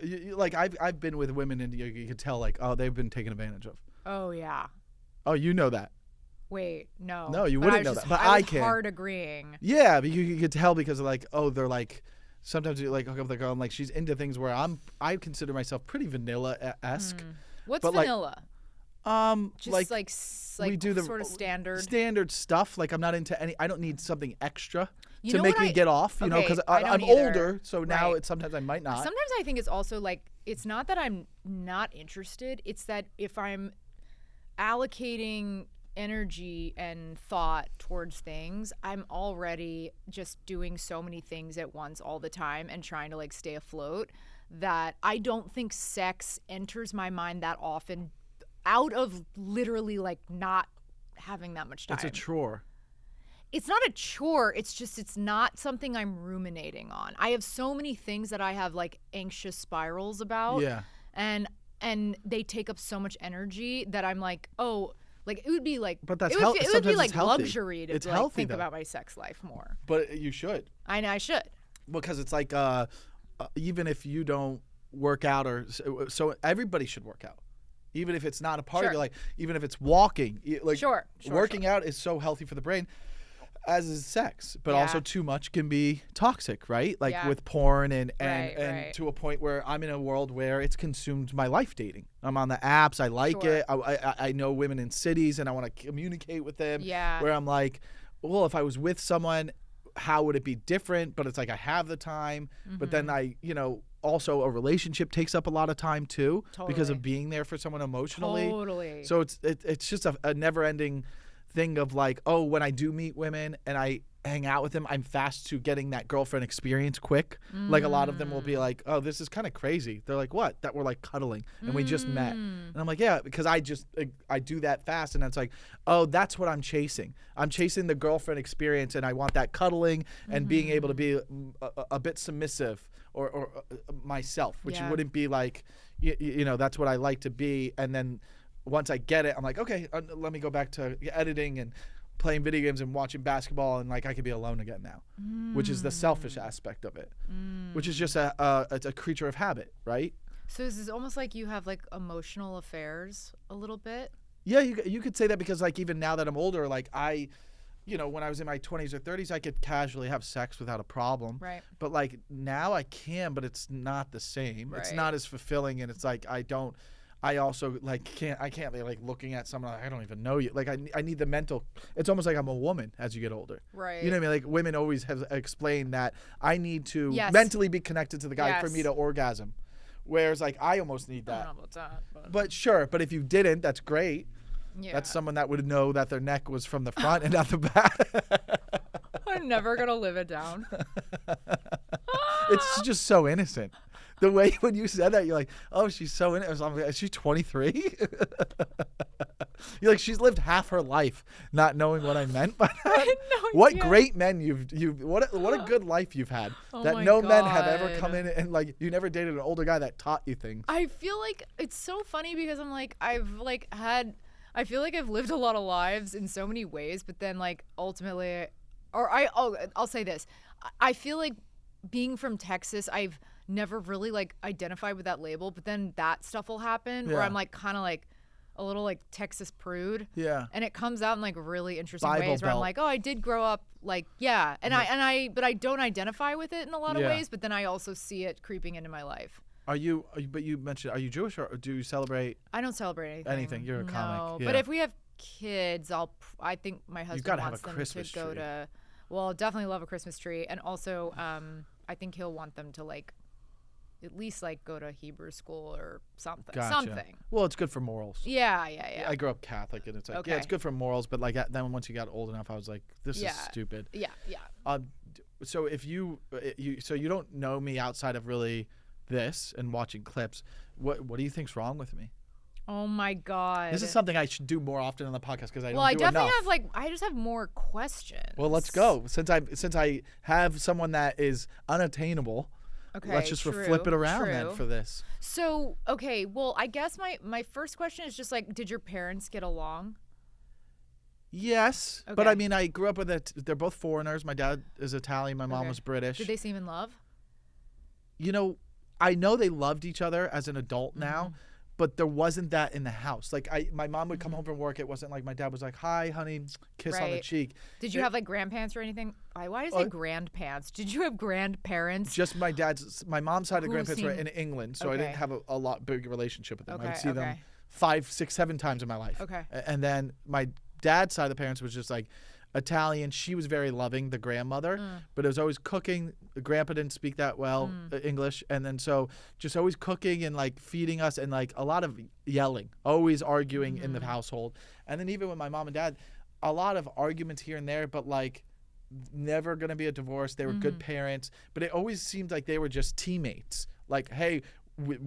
I've been with women and you could tell like, oh, they've been taken advantage of. Oh yeah. Oh, you know that. Wait, no. No, you wouldn't know that. But I can. Hard agreeing. Yeah, but you could tell because of like, oh, they're like, sometimes you like hook up with the girl and like she's into things where I consider myself pretty vanilla-esque. What's vanilla? Just like we do the sort of standard stuff. Like I'm not into any. I don't need something extra to make me get off. You know, because I'm older, so now it's sometimes I might not. Sometimes I think it's also like it's not that I'm not interested. It's that if I'm allocating energy and thought towards things, I'm already just doing so many things at once all the time and trying to like stay afloat that I don't think sex enters my mind that often out of literally like not having that much time. It's a chore. It's not a chore. It's just, it's not something I'm ruminating on. I have so many things that I have like anxious spirals about. Yeah. And they take up so much energy that I'm like, oh, like it would be like, but that's it would be like healthy. luxury to like think about my sex life more. But you should. I should. Because it's like, even if you don't work out so everybody should work out. Even if it's not a part of your life, even if it's walking, like working out is so healthy for the brain, as is sex. But also too much can be toxic, right? Like with porn and to a point where I'm in a world where it's consumed my life dating. I'm on the apps. I like it. I know women in cities and I want to communicate with them. Yeah. Where I'm like, well, if I was with someone, how would it be different? But it's like I have the time. But then also a relationship takes up a lot of time too because of being there for someone emotionally. Totally. So it's just a never-ending thing of like, oh, when I do meet women and I hang out with them, I'm fast to getting that girlfriend experience quick. Like a lot of them will be like, oh, this is kind of crazy. They're like, what? That we're like cuddling and we just met. And I'm like, yeah, because I do that fast. And it's like, oh, that's what I'm chasing. I'm chasing the girlfriend experience and I want that cuddling and being able to be a bit submissive or myself, which wouldn't be like, that's what I like to be. And then once I get it, I'm like, okay, let me go back to editing and playing video games and watching basketball, and like I could be alone again now, which is the selfish aspect of it, which is just it's a creature of habit, right? So this is almost like you have like emotional affairs a little bit. Yeah, you could say that because like even now that I'm older, like when I was in my 20s or 30s, I could casually have sex without a problem. Right. But like now I can, but it's not the same. Right. It's not as fulfilling, and it's like I don't I also like can't be like looking at someone like, I don't even know you. Like I need the mental. It's almost like I'm a woman as you get older. Right. You know what I mean? Like women always have explained that I need to Yes. mentally be connected to the guy Yes. for me to orgasm. Whereas like I almost need I that. don't know about that. But sure. But if you didn't, that's great. Yeah. That's someone that would know that their neck was from the front and not the back. I'm never gonna live it down. It's just so innocent. The way when you said that, you're like, oh, she's so innocent. I'm like, is she 23? You're like, she's lived half her life not knowing what I meant by that. I had no What idea. great men what a good life you've had. Oh that my no men have ever God. come in and like you never dated an older guy that taught you things. I feel like it's so funny because I'm like I feel like I've lived a lot of lives in so many ways, but then like ultimately, I'll say this, I feel like being from Texas, I've never really like identified with that label, but then that stuff will happen where Yeah. I'm like kind of like a little like Texas prude. Yeah. And it comes out in like really interesting Bible ways where I'm Belt. like, oh, I did grow up like, yeah. And but I don't identify with it in a lot of Yeah. ways, but then I also see it creeping into my life. But you mentioned, are you Jewish or do you celebrate? I don't celebrate anything. Anything. You're a comic. No, Yeah. but if we have kids, I think my husband gotta have wants a them Christmas to go tree. to. Well, definitely love a Christmas tree, and also I think he'll want them to like at least like go to Hebrew school or something. Gotcha. Something. Well, it's good for morals. Yeah. I grew up Catholic, and it's like, Okay. yeah, it's good for morals, but like then once you got old enough, I was like, this is stupid. Yeah. So if you don't know me outside of really this and watching clips, what do you think's wrong with me? Oh my God. This is something I should do more often on the podcast because I don't Well, I do definitely enough. I just have more questions. Well, let's go. Since I have someone that is unattainable, Okay, let's just true, flip it around then true. for this. So, okay, well, I guess my first question is just like, did your parents get along? Yes, but Okay. I mean, I grew up with it. They're both foreigners. My dad is Italian. My mom Okay. was British. Did they seem in love? You know, I know they loved each other as an adult now, but there wasn't that in the house. Like my mom would come home from work. It wasn't like my dad was like, "Hi, honey, kiss on the Right. cheek." Did you have like grandparents or anything? Why did I say grandparents? Did you have grandparents? Just my mom's side of Who grandparents were in seemed- England, so I didn't Okay. have a lot bigger relationship with them. I would Okay, see them okay. 5, 6, 7 times in my life. Okay. And then my dad's side of the parents was just like Italian. She was very loving, the grandmother, but it was always cooking. The grandpa didn't speak that well English, and then so just always cooking and like feeding us and like a lot of yelling, always arguing in the household. And then even with my mom and dad, a lot of arguments here and there, but like never gonna be a divorce. They were good parents, but it always seemed like they were just teammates. Like, hey,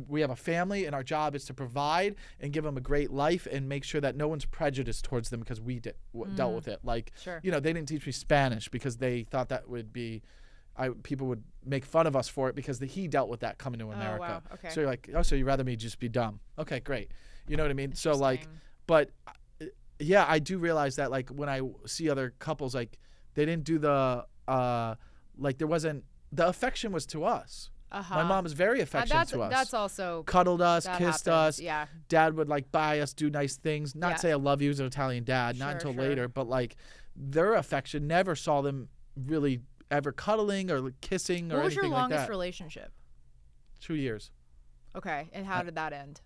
we have a family and our job is to provide and give them a great life and make sure that no one's prejudiced towards them because we dealt with it. Like, Sure. you know, they didn't teach me Spanish because they thought that would be, people would make fun of us for it because he dealt with that coming to America. wow. Okay. So you're like, oh, so you'd rather me just be dumb. Okay, great. You know what I mean? So like, Interesting. but yeah, I do realize that like when I see other couples, like they didn't do the, like there wasn't, the affection was to us. My mom was very affectionate to us. That's also Cuddled us, that kissed happens, us. yeah. Dad would like buy us, do nice things. Not Yeah. say I love you as an Italian dad, not Sure, until sure. later. But like their affection, never saw them really ever cuddling or kissing or What was your anything like longest that. relationship? 2 years. Okay, and how did that end?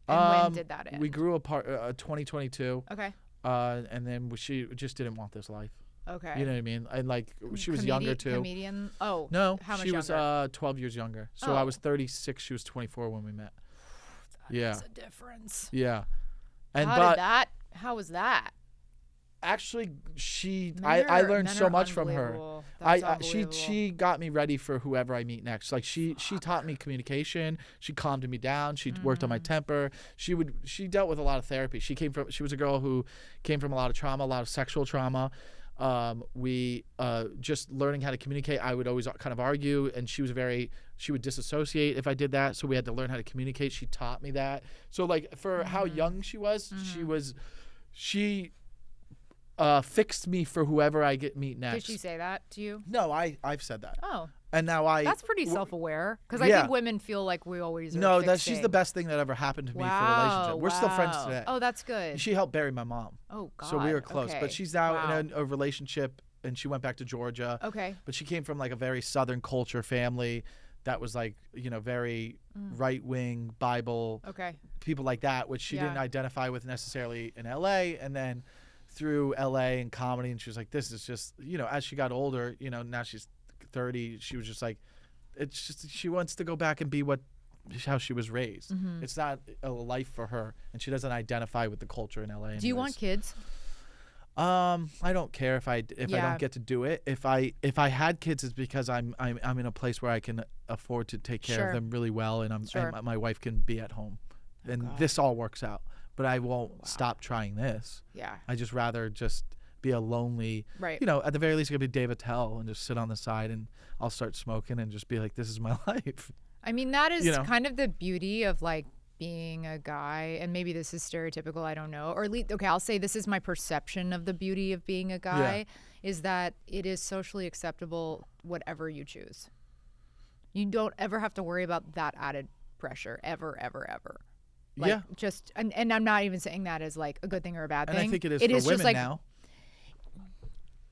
And when did that end? We grew apart 2022. Okay. And then she just didn't want this life. Okay. You know what I mean? And like she was younger too. Comedian. Oh. No, How much she was younger? 12 years younger. So I Oh. was 36. She was 24 when we met. Yeah. That's a difference. Yeah. And How was that? actually Men I are- learned men so are much from her. unbelievable. That's She got me ready for whoever I meet next. Like she taught me communication. She calmed me down. She worked on my temper. She dealt with a lot of therapy. She was a girl who came from a lot of trauma, a lot of sexual trauma. We just learning how to communicate. I would always kind of argue, and she would disassociate if I did that. So we had to learn how to communicate. She taught me that. So like for how young she was, she fixed me for whoever I meet next. Did she say that to you? No, I've said that. Oh. And now That's pretty self-aware. Because I Yeah. think women feel like we always are No, fixing. she's the best thing that ever happened to me for a relationship. We're still friends today. Oh, that's good. She helped bury my mom. Oh, God. So we were close. Okay. But she's now Wow. in a relationship, and she went back to Georgia. Okay. But she came from like a very Southern culture family that was like, very right-wing Bible people like that, which she didn't identify with necessarily in LA. And then through LA and comedy, and she was like, this is just, as she got older, now she's 30, she was just like, it's just, she wants to go back and be how she was raised. It's not a life for her, and she doesn't identify with the culture in LA. Do you want kids? I don't care if I don't get to do it. If I had kids, it's because I'm in a place where I can afford to take care of them really well, and and my wife can be at home, and this all works out. But I won't stop trying this. Yeah. I just rather just be a lonely, at the very least, I could be Dave Attell and just sit on the side, and I'll start smoking and just be like, this is my life. I mean, that is kind of the beauty of like being a guy, and maybe this is stereotypical, I don't know, or at least, I'll say this is my perception of the beauty of being a guy, is that it is socially acceptable whatever you choose. You don't ever have to worry about that added pressure, ever, ever, ever. Like, just, and I'm not even saying that as like a good thing or a bad thing. And I think it is for women now.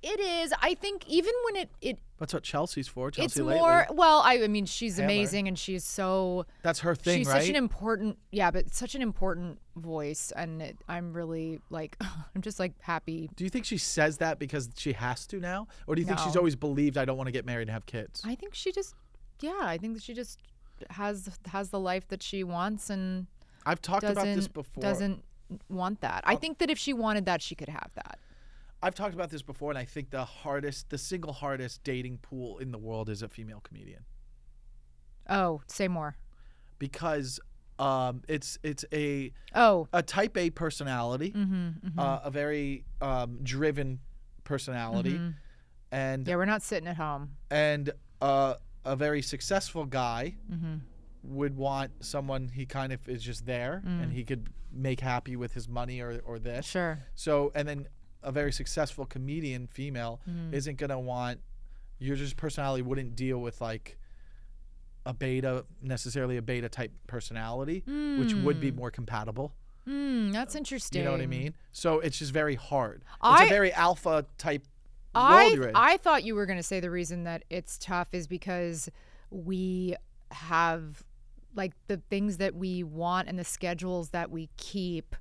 It is. I think even when it that's what Chelsea's for. Chelsea it's lately. more. Well, I mean, she's amazing, and she's so. That's her thing, she's right? Such an important, but such an important voice, and I'm really like, I'm just like happy. Do you think she says that because she has to now, or do you think she's always believed I don't want to get married and have kids? I think she just, I think she just has the life that she wants, and I've talked about this before. Doesn't want that. I think that if she wanted that, she could have that. I've talked about this before, and I think the single hardest dating pool in the world is a female comedian. Oh, say more. Because it's a type A personality, a very driven personality, and we're not sitting at home. And a very successful guy would want someone he kind of is just there, and he could make happy with his money or this. Sure. So, and then a very successful comedian female isn't going to want, your just personality wouldn't deal with like necessarily a beta type personality, which would be more compatible. That's interesting. You know what I mean? So it's just very hard. It's a very alpha type world you're in. I thought you were going to say the reason that it's tough is because we have like the things that we want and the schedules that we keep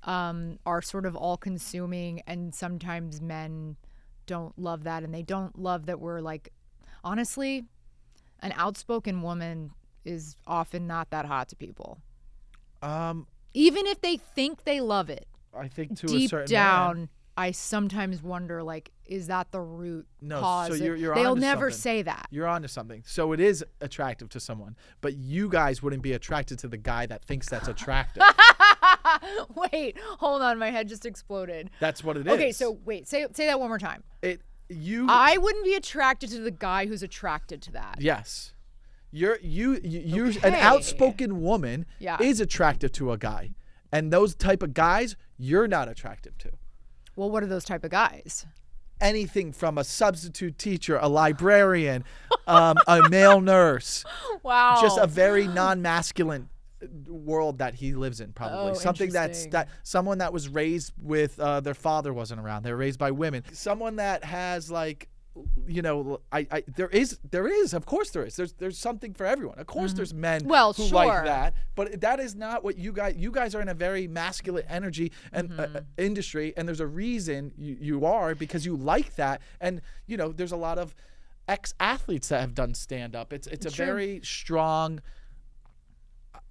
are sort of all consuming, and sometimes men don't love that, and they don't love that we're like, honestly, an outspoken woman is often not that hot to people. Even if they think they love it. I think to deep a certain down, man. I sometimes wonder, like, is that the root No, cause? so you're They'll onto never something. say that. You're onto something. So it is attractive to someone, but you guys wouldn't be attracted to the guy that thinks that's attractive. Wait, hold on, my head just exploded. That's what it is. Okay, so wait, say that one more time. I wouldn't be attracted to the guy who's attracted to that. Yes. You're an outspoken woman is attractive to a guy. And those type of guys you're not attractive to. Well, what are those type of guys? Anything from a substitute teacher, a librarian, a male nurse. Wow. Just a very non-masculine world that he lives in, probably. Something someone that was raised with their father wasn't around. They were raised by women. Someone that has like, there is, of course there is. There's something for everyone. Of course there's men who like that, but that is not what you guys are in a very masculine energy and industry, and there's a reason you are, because you like that. And there's a lot of ex-athletes that have done stand-up. It's a very strong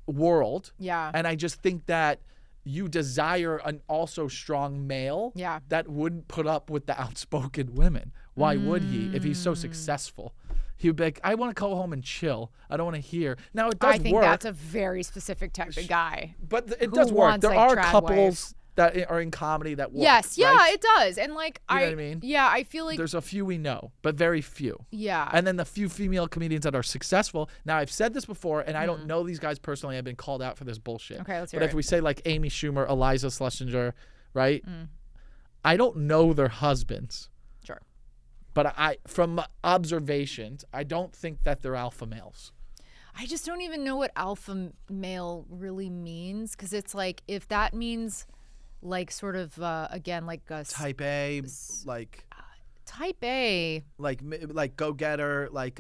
world. Yeah. And I just think that you desire an also strong male that wouldn't put up with the outspoken women. Why would he if he's so successful? He would be like, I want to go home and chill. I don't want to hear. Now, it does work. I think that's a very specific type of guy. But it does work. There are couples that are in comedy that work. Yes, right? It does. And like, you know what I mean? Yeah, I feel like there's a few we know, but very few. Yeah. And then the few female comedians that are successful. Now, I've said this before, and I don't know these guys personally. I've been called out for this bullshit. Okay, let's hear it. But if we say like Amy Schumer, Eliza Schlesinger, right? I don't know their husbands. Sure. But from observations, I don't think that they're alpha males. I just don't even know what alpha male really means, because it's like, if that means like sort of again like a type A, like type A, like go-getter, like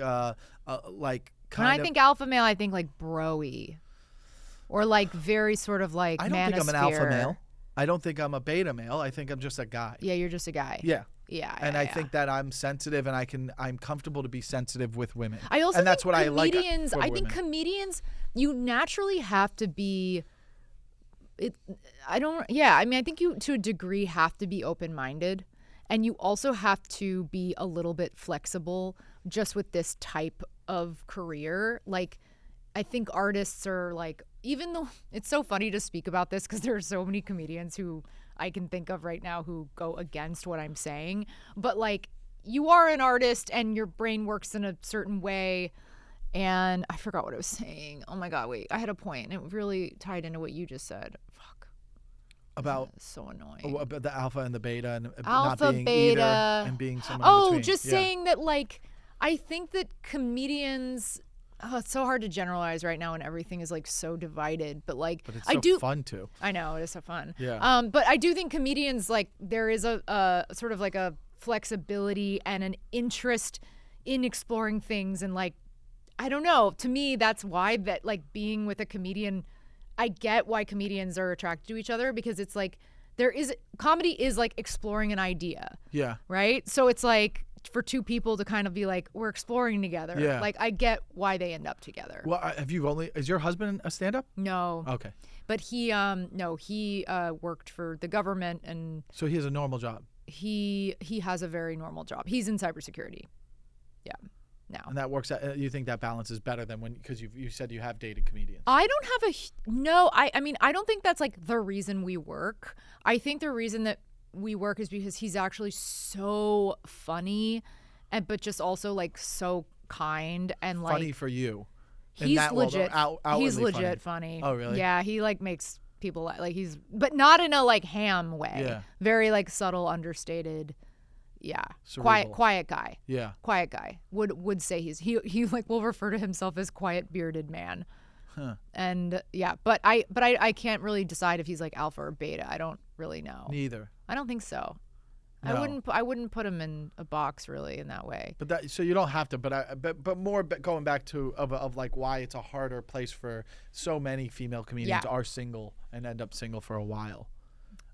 When I think alpha male, I think like bro-y. Or like very sort of like I don't think I'm an alpha male. I don't think I'm a beta male. I think I'm just a guy. Yeah, you're just a guy. Yeah. Yeah. And I think that I'm sensitive and I'm comfortable to be sensitive with women. I also and think that's what comedians, I like. I think comedians, you naturally have to be I think you to a degree have to be open-minded, and you also have to be a little bit flexible just with this type of career. Like, I think artists are like, even though it's so funny to speak about this because there are so many comedians who I can think of right now who go against what I'm saying, but like, you are an artist and your brain works in a certain way. And I forgot what I was saying. Oh my God, wait, I had a point and it really tied into what you just said. Fuck. About so annoying. Oh, about the alpha and the beta and alpha, not being beta. either and being someone in between. Just saying that, like, I think that comedians, it's so hard to generalize right now and everything is like so divided, but like, but it's so fun too. I know, it is so fun. Yeah. But I do think comedians, like, there is a sort of like a flexibility and an interest in exploring things, and like, I don't know, to me that's why that, like, being with a comedian, I get why comedians are attracted to each other, because it's like comedy is like exploring an idea. Yeah. Right? So it's like for two people to kind of be like, we're exploring together. Yeah. Like, I get why they end up together. Well, is your husband a stand-up? No. Okay. But he worked for the government, and so he has a normal job. He has a very normal job. He's in cybersecurity. Yeah. Now. And that works out. You think that balance is better than because you said you have dated comedians. I don't have I mean, I don't think that's like the reason we work. I think the reason that we work is because he's actually so funny, but just also like so kind and like funny for you. He's legit. He's legit funny. Oh, really? Yeah, he like makes people like but not in a like ham way. Yeah. Very like subtle, understated. Yeah. Cerebral. Quiet guy. Yeah. Quiet guy. Would say he like will refer to himself as quiet bearded man. Huh. And yeah, but I can't really decide if he's like alpha or beta. I don't really know. Neither. I don't think so. No. I wouldn't put him in a box really in that way. But so you don't have to. But more going back to of like why it's a harder place for so many female comedians are single and end up single for a while.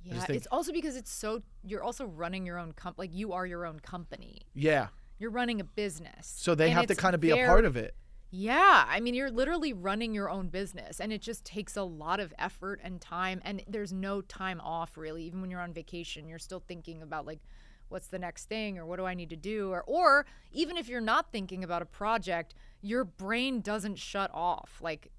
Yeah, it's also because you're also running your own like you are your own company. Yeah. You're running a business. So they have to kind of be a part of it. Yeah. I mean, you're literally running your own business, and it just takes a lot of effort and time, and there's no time off really. Even when you're on vacation, you're still thinking about like, what's the next thing, or what do I need to do? Or even if you're not thinking about a project, your brain doesn't shut off. Like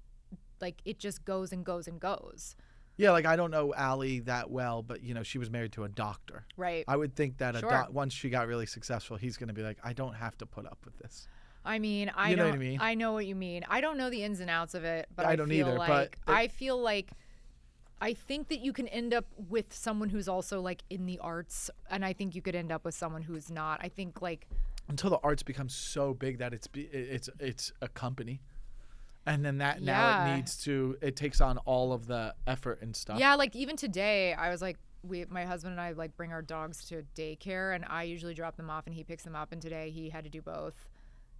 it just goes and goes and goes. Yeah, like I don't know Allie that well, but she was married to a doctor. Right. I would think that once she got really successful, he's going to be like, I don't have to put up with this. I mean, I know what you mean. I don't know the ins and outs of it, but I don't feel either. I feel like I think that you can end up with someone who's also like in the arts, and I think you could end up with someone who's not. I think like until the arts becomes so big that it's a company. And then now it takes on all of the effort and stuff. Yeah, like even today, I was like, my husband and I like bring our dogs to daycare, and I usually drop them off and he picks them up. And today he had to do both,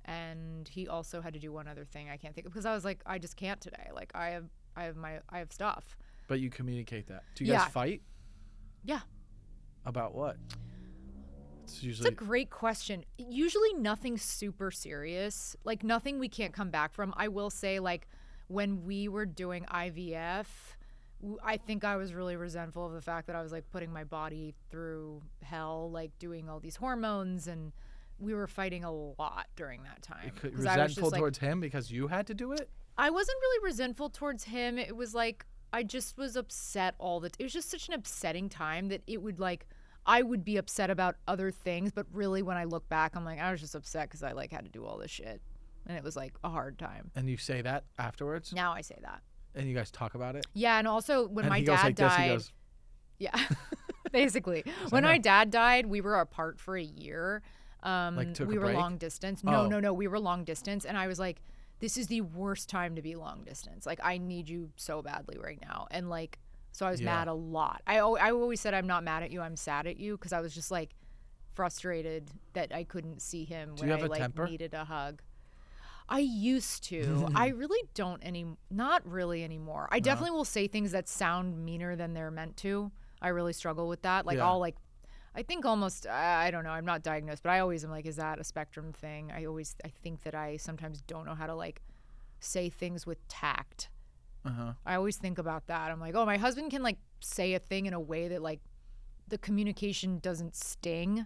and he also had to do one other thing I can't think of, because I was like, I just can't today. Like I have stuff. But you communicate that. Do you guys fight? Yeah. About what? It's a great question. Usually nothing super serious, like nothing we can't come back from. I will say, like, when we were doing IVF, I think I was really resentful of the fact that I was like putting my body through hell, like doing all these hormones, and we were fighting a lot during that time. Resentful towards him because you had to do it? I wasn't really resentful towards him. It was like I just was upset it was just such an upsetting time that it would like I would be upset about other things, but really when I look back, I'm like, I was just upset because I like had to do all this shit, and it was like a hard time. And you say that afterwards? Now I say that. And you guys talk about it? Yeah, and also when my dad died, yeah, basically when my dad died, we were apart for a year. We were long distance. No, we were long distance, and I was like, this is the worst time to be long distance. Like I need you so badly right now, and like. So I was mad a lot. I always said I'm not mad at you, I'm sad at you, because I was just like frustrated that I couldn't see him when I like temper? Needed a hug. I used to. I really don't not really anymore. I definitely will say things that sound meaner than they're meant to. I really struggle with that. Like I think almost, I don't know, I'm not diagnosed, but I always am like, is that a spectrum thing? I think that I sometimes don't know how to like say things with tact. I always think about that. I'm like, oh, my husband can like say a thing in a way that like the communication doesn't sting.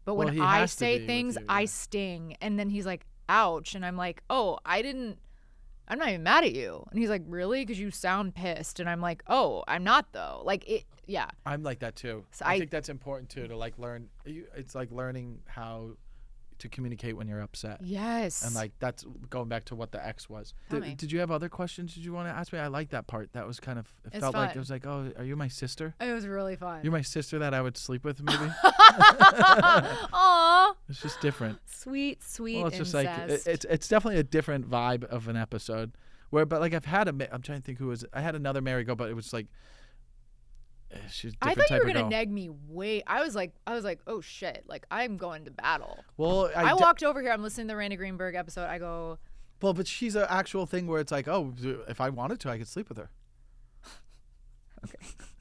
But when I say things, I sting. And then he's like, ouch. And I'm like, oh, I'm not even mad at you. And he's like, really? Because you sound pissed. And I'm like, oh, I'm not though. Like it, yeah. I'm like that too. So I think that's important too, to like learn. It's like learning how to communicate when you're upset. Yes. And like that's going back to what the ex was. Did you have other questions? Did you want to ask me? I like that part. That was kind of, it felt fun. Like it was like, oh, are you my sister? It was really fun. You're my sister that I would sleep with maybe? Aww. It's just different. Sweet well, it's incest. Just like it's definitely a different vibe of an episode. But like I'm trying to think who was. I had another married girl, but it was like she's a different type of girl. I thought you were gonna neg me. I was like, oh shit, like I'm going to battle. Well, I walked over here. I'm listening to the Randy Greenberg episode. I go. Well, but she's an actual thing where it's like, oh, if I wanted to, I could sleep with her.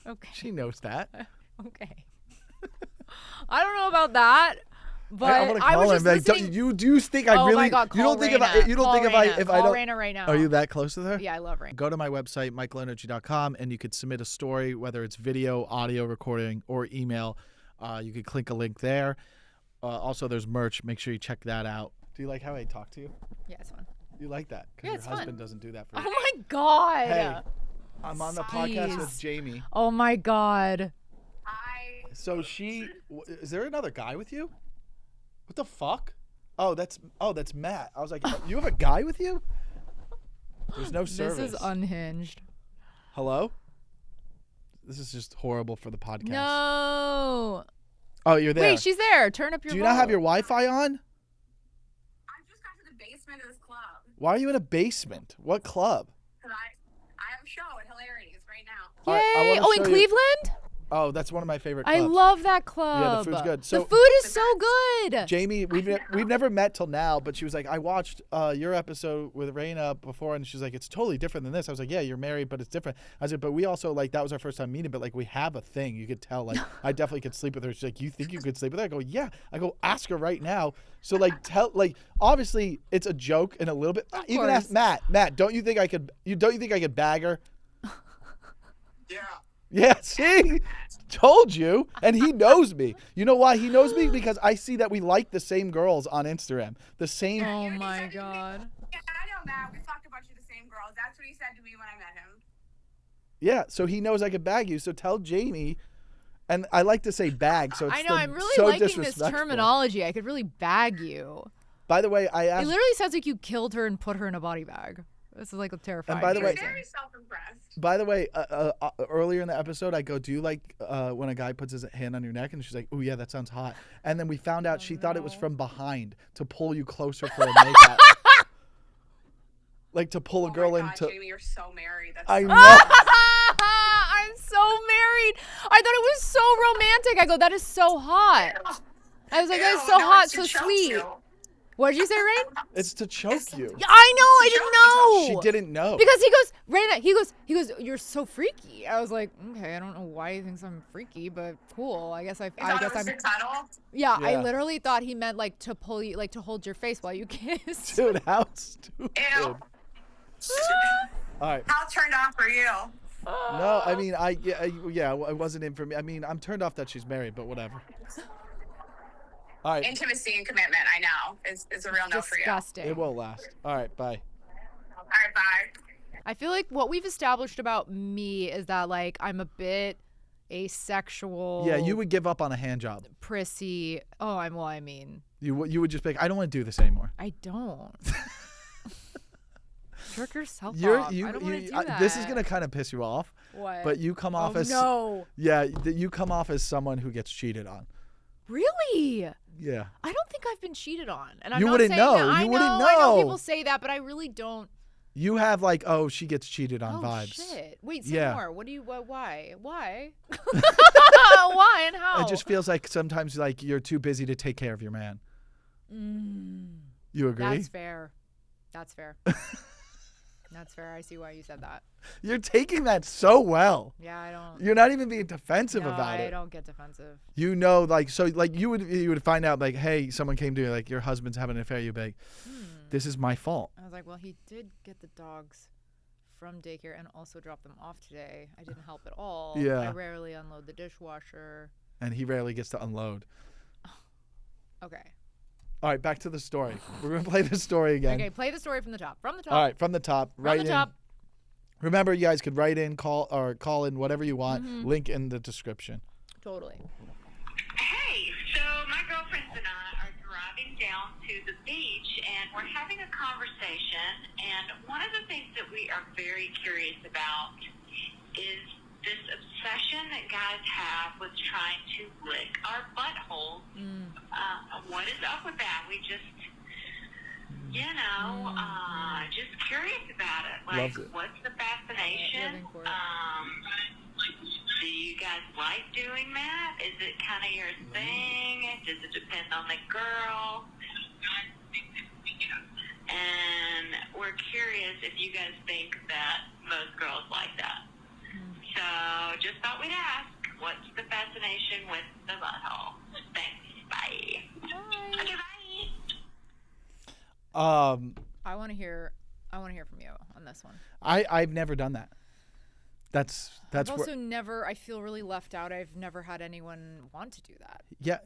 Okay. She knows that. Okay. I don't know about that. But I'm gonna call him. Like, do you think I really? Oh my God, you don't think if I don't. Raina right now. Are you that close with her? Yeah, I love Raina. Go to my website, michaelenergy.com, and you could submit a story, whether it's video, audio recording, or email. You could click a link there. Also, there's merch. Make sure you check that out. Do you like how I talk to you? Yeah, it's fun. You like that? Yeah, it's fun. Your husband doesn't do that for you. Oh my God. Hey, I'm on the podcast with Jamie. Oh my God. Hi. So is there another guy with you? What the fuck? Oh, that's Matt. I was like, you have a guy with you? There's no service. This is unhinged. Hello? This is just horrible for the podcast. No. Oh, you're there. Wait, she's there. Turn up your Do you not have your Wi-Fi on? I just got to the basement of this club. Why are you in a basement? What club? Because I have a show at Hilarities right now. Yay. Right, in Cleveland? Oh, that's one of my favorite clubs. I love that club. Yeah, the food's good. So the food is so good. Jamie, we've never met till now, but she was like, I watched your episode with Raina before, and she's like, it's totally different than this. I was like, yeah, you're married, but it's different. I said, but we also, like, that was our first time meeting, but, like, we have a thing. You could tell, like, I definitely could sleep with her. She's like, you think you could sleep with her? I go, yeah. I go, ask her right now. So, like, obviously, it's a joke and a little bit. Even ask Matt. Matt, don't you think I could bag her? Yeah. Yeah, see? Told you. And he knows me. You know why he knows me? Because I see that we like the same girls on Instagram. The same. Oh, my God. Yeah, I know, Matt. We've talked about you the same girls. That's what he said to me when I met him. Yeah, so he knows I could bag you. So tell Jamie. And I like to say bag, so it's I know. I'm really so liking this terminology. I could really bag you. By the way, I asked. It literally sounds like you killed her and put her in a body bag. This is like terrifying. And by the way, very self-impressed. By the way, earlier in the episode, I go, do you like when a guy puts his hand on your neck? And she's like, oh, yeah, that sounds hot. And then we found out she thought it was from behind to pull you closer for a makeout. Like to pull a girl into. Jamie, you're so married. That's I know. I'm so married. I thought it was so romantic. I go, that is so hot. I was like, that is so hot, so sweet. What did you say, Rain? It's to choke you. I know. I didn't know. She didn't know. Because he goes, Raina, he goes, you're so freaky. I was like, okay, I don't know why he thinks I'm freaky, but cool. I guess I'm. Yeah, I literally thought he meant like to pull you, like to hold your face while you kiss. Dude, how stupid. Ew. All right. How turned off are you? No, I mean, it wasn't in for me. I mean, I'm turned off that she's married, but whatever. All right. Intimacy and commitment, I know, is a real no for you. Disgusting. It won't last. All right, bye. All right, bye. I feel like what we've established about me is that like I'm a bit asexual. Yeah, you would give up on a hand job. Prissy. Oh, I mean. You would just be like, I don't want to do this anymore. I don't. Jerk yourself off. I don't want to do that. This is gonna kind of piss you off. What? But you come off as no. Yeah, you come off as someone who gets cheated on. Really? Yeah. I don't think I've been cheated on, and I'm you not wouldn't saying know. That. You wouldn't know. I know people say that, but I really don't. You have like, oh, she gets cheated on vibes. Oh shit! Wait, say more. What do you? Why? Why? Why and how? It just feels like sometimes like you're too busy to take care of your man. You agree? That's fair. That's fair. That's fair. I see why you said that. You're taking that so well. Yeah, I don't. You're not even being defensive about it. I don't get defensive. You know, like, so, like, you would find out, like, hey, someone came to you, like, your husband's having an affair. You'd be like, this is my fault. I was like, well, he did get the dogs from daycare and also drop them off today. I didn't help at all. Yeah. I rarely unload the dishwasher. And he rarely gets to unload. Okay. All right, back to the story. We're going to play the story again. Okay, play the story from the top. From the top. All right, from the top. From the top. Remember, you guys could write in, call in, whatever you want. Link in the description. Totally. Hey, so my girlfriends and I are driving down to the beach, and we're having a conversation. And one of the things that we are very curious about is this obsession that guys have with trying to lick our buttholes. What is up with that? We just, just curious about it. Like, what's the fascination? Do you guys like doing that? Is it kind of your thing? Does it depend on the girl? And we're curious if you guys think that most girls like that. So just thought we'd ask, what's the fascination with the butthole? Thanks. Bye. Okay, bye. I want to hear from you on this one. I've never done that. That's I've also never. I feel really left out. I've never had anyone want to do that. Yeah.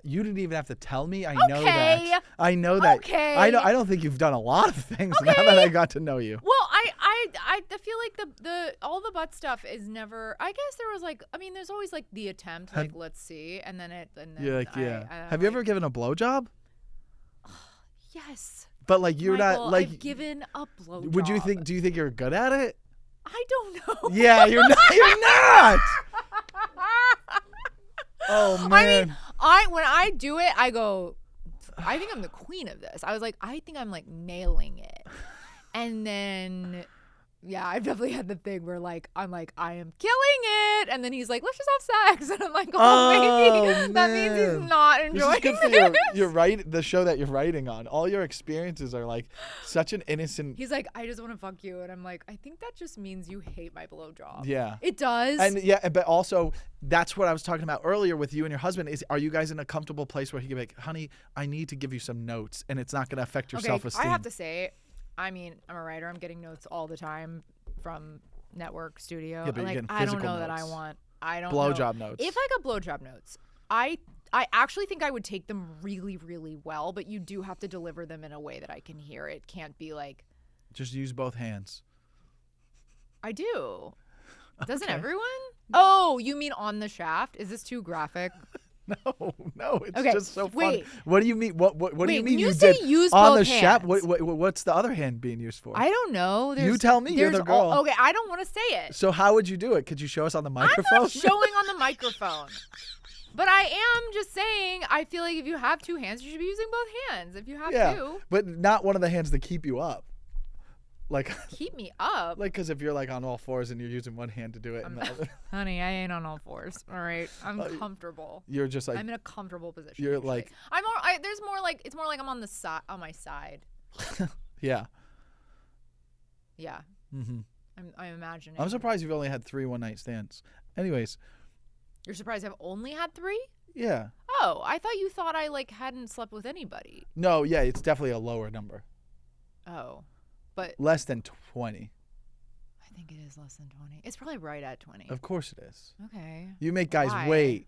You didn't even have to tell me. I know that. I know that. Okay. I don't think you've done a lot of things now that I got to know you. Well, I feel like the all the butt stuff is never. I guess there was like. I mean, there's always like the attempt. Like, let's see, and then it. And then you're like, yeah. Have you ever given a blowjob? Yes. But like, you're Michael, not like. I've given a blowjob. Would you think? Do you think you're good at it? I don't know. Yeah, you're not. You're not. Oh man. I mean, when I do it, I go, I think I'm the queen of this. I was like, I think I'm like nailing it. And then, yeah, I've definitely had the thing where like, I'm like, I am killing it. And then he's like, let's just have sex. And I'm like, maybe that means he's not enjoying this. Is good for your the show that you're writing on. All your experiences are like such an innocent. He's like, I just want to fuck you. And I'm like, I think that just means you hate my blowjob. Yeah. It does. And yeah, but also that's what I was talking about earlier with you and your husband is, are you guys in a comfortable place where he can be like, honey, I need to give you some notes and it's not going to affect your self-esteem? I have to say, I mean, I'm a writer. I'm getting notes all the time from network studio. Yeah, but like, you're getting I don't physical know that I notes. want. I don't blowjob know. notes. If I got blowjob notes, I actually think I would take them really, really well. But you do have to deliver them in a way that I can hear. It can't be like. Just use both hands. I do. Doesn't everyone? Oh, you mean on the shaft? Is this too graphic? No, it's just so funny. What do you mean? What do you mean you did use on both the shaft? hands. What's the other hand being used for? I don't know. You tell me. You're the girl. Okay, I don't want to say it. So how would you do it? Could you show us on the microphone? I'm not showing on the microphone. But I am just saying, I feel like if you have two hands, you should be using both hands. If you have two. But not one of the hands to keep you up. Like keep me up. Like, because if you're like on all fours and you're using one hand to do it, and the other. Honey, I ain't on all fours. All right, I'm comfortable. You're just like I'm in a comfortable position. You're usually. Like there's more like it's more like I'm on my side. Yeah. Yeah. Mm-hmm. I'm imagining. I'm surprised you've only had 3 one-night stands. Anyways. You're surprised I've only had 3? Yeah. Oh, I thought I like hadn't slept with anybody. No, yeah, it's definitely a lower number. Oh. But less than 20. I think it is less than 20. It's probably right at 20. Of course it is. Okay. You make guys wait.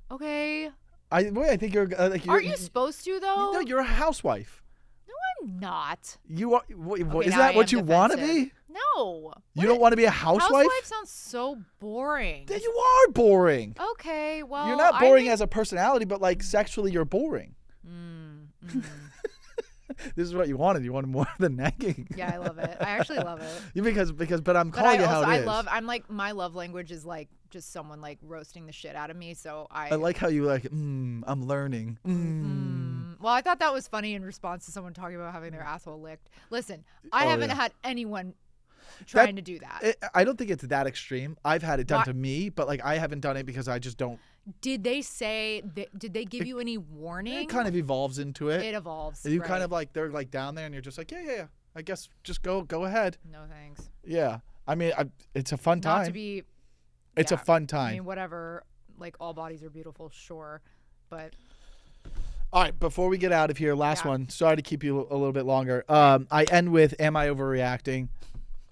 Okay. I think you're like. Aren't you supposed to though? No, you're a housewife. No, I'm not. You are. Is that what you want to be? No. You don't want to be a housewife? Housewife sounds so boring. Then you are boring. Okay, well. You're not boring as a personality, but like sexually, you're boring. This is what you wanted. You wanted more than nagging. Yeah, I love it. I actually love it. But I'm calling it how it is. I'm like, my love language is like just someone like roasting the shit out of me. So I like how you like, I'm learning. Well, I thought that was funny in response to someone talking about having their asshole licked. Listen, I haven't had anyone trying to do that. I don't think it's that extreme. I've had it done to me, but like I haven't done it because I just don't. Did they say? Did they give you any warning? It kind of evolves into it. It evolves. You kind of like they're like down there, and you're just like, yeah. I guess just go ahead. No thanks. Yeah, I mean, it's a fun time. Not to be. It's a fun time. I mean, whatever. Like all bodies are beautiful, sure, but. All right, before we get out of here, last one. Sorry to keep you a little bit longer. I end with, am I overreacting?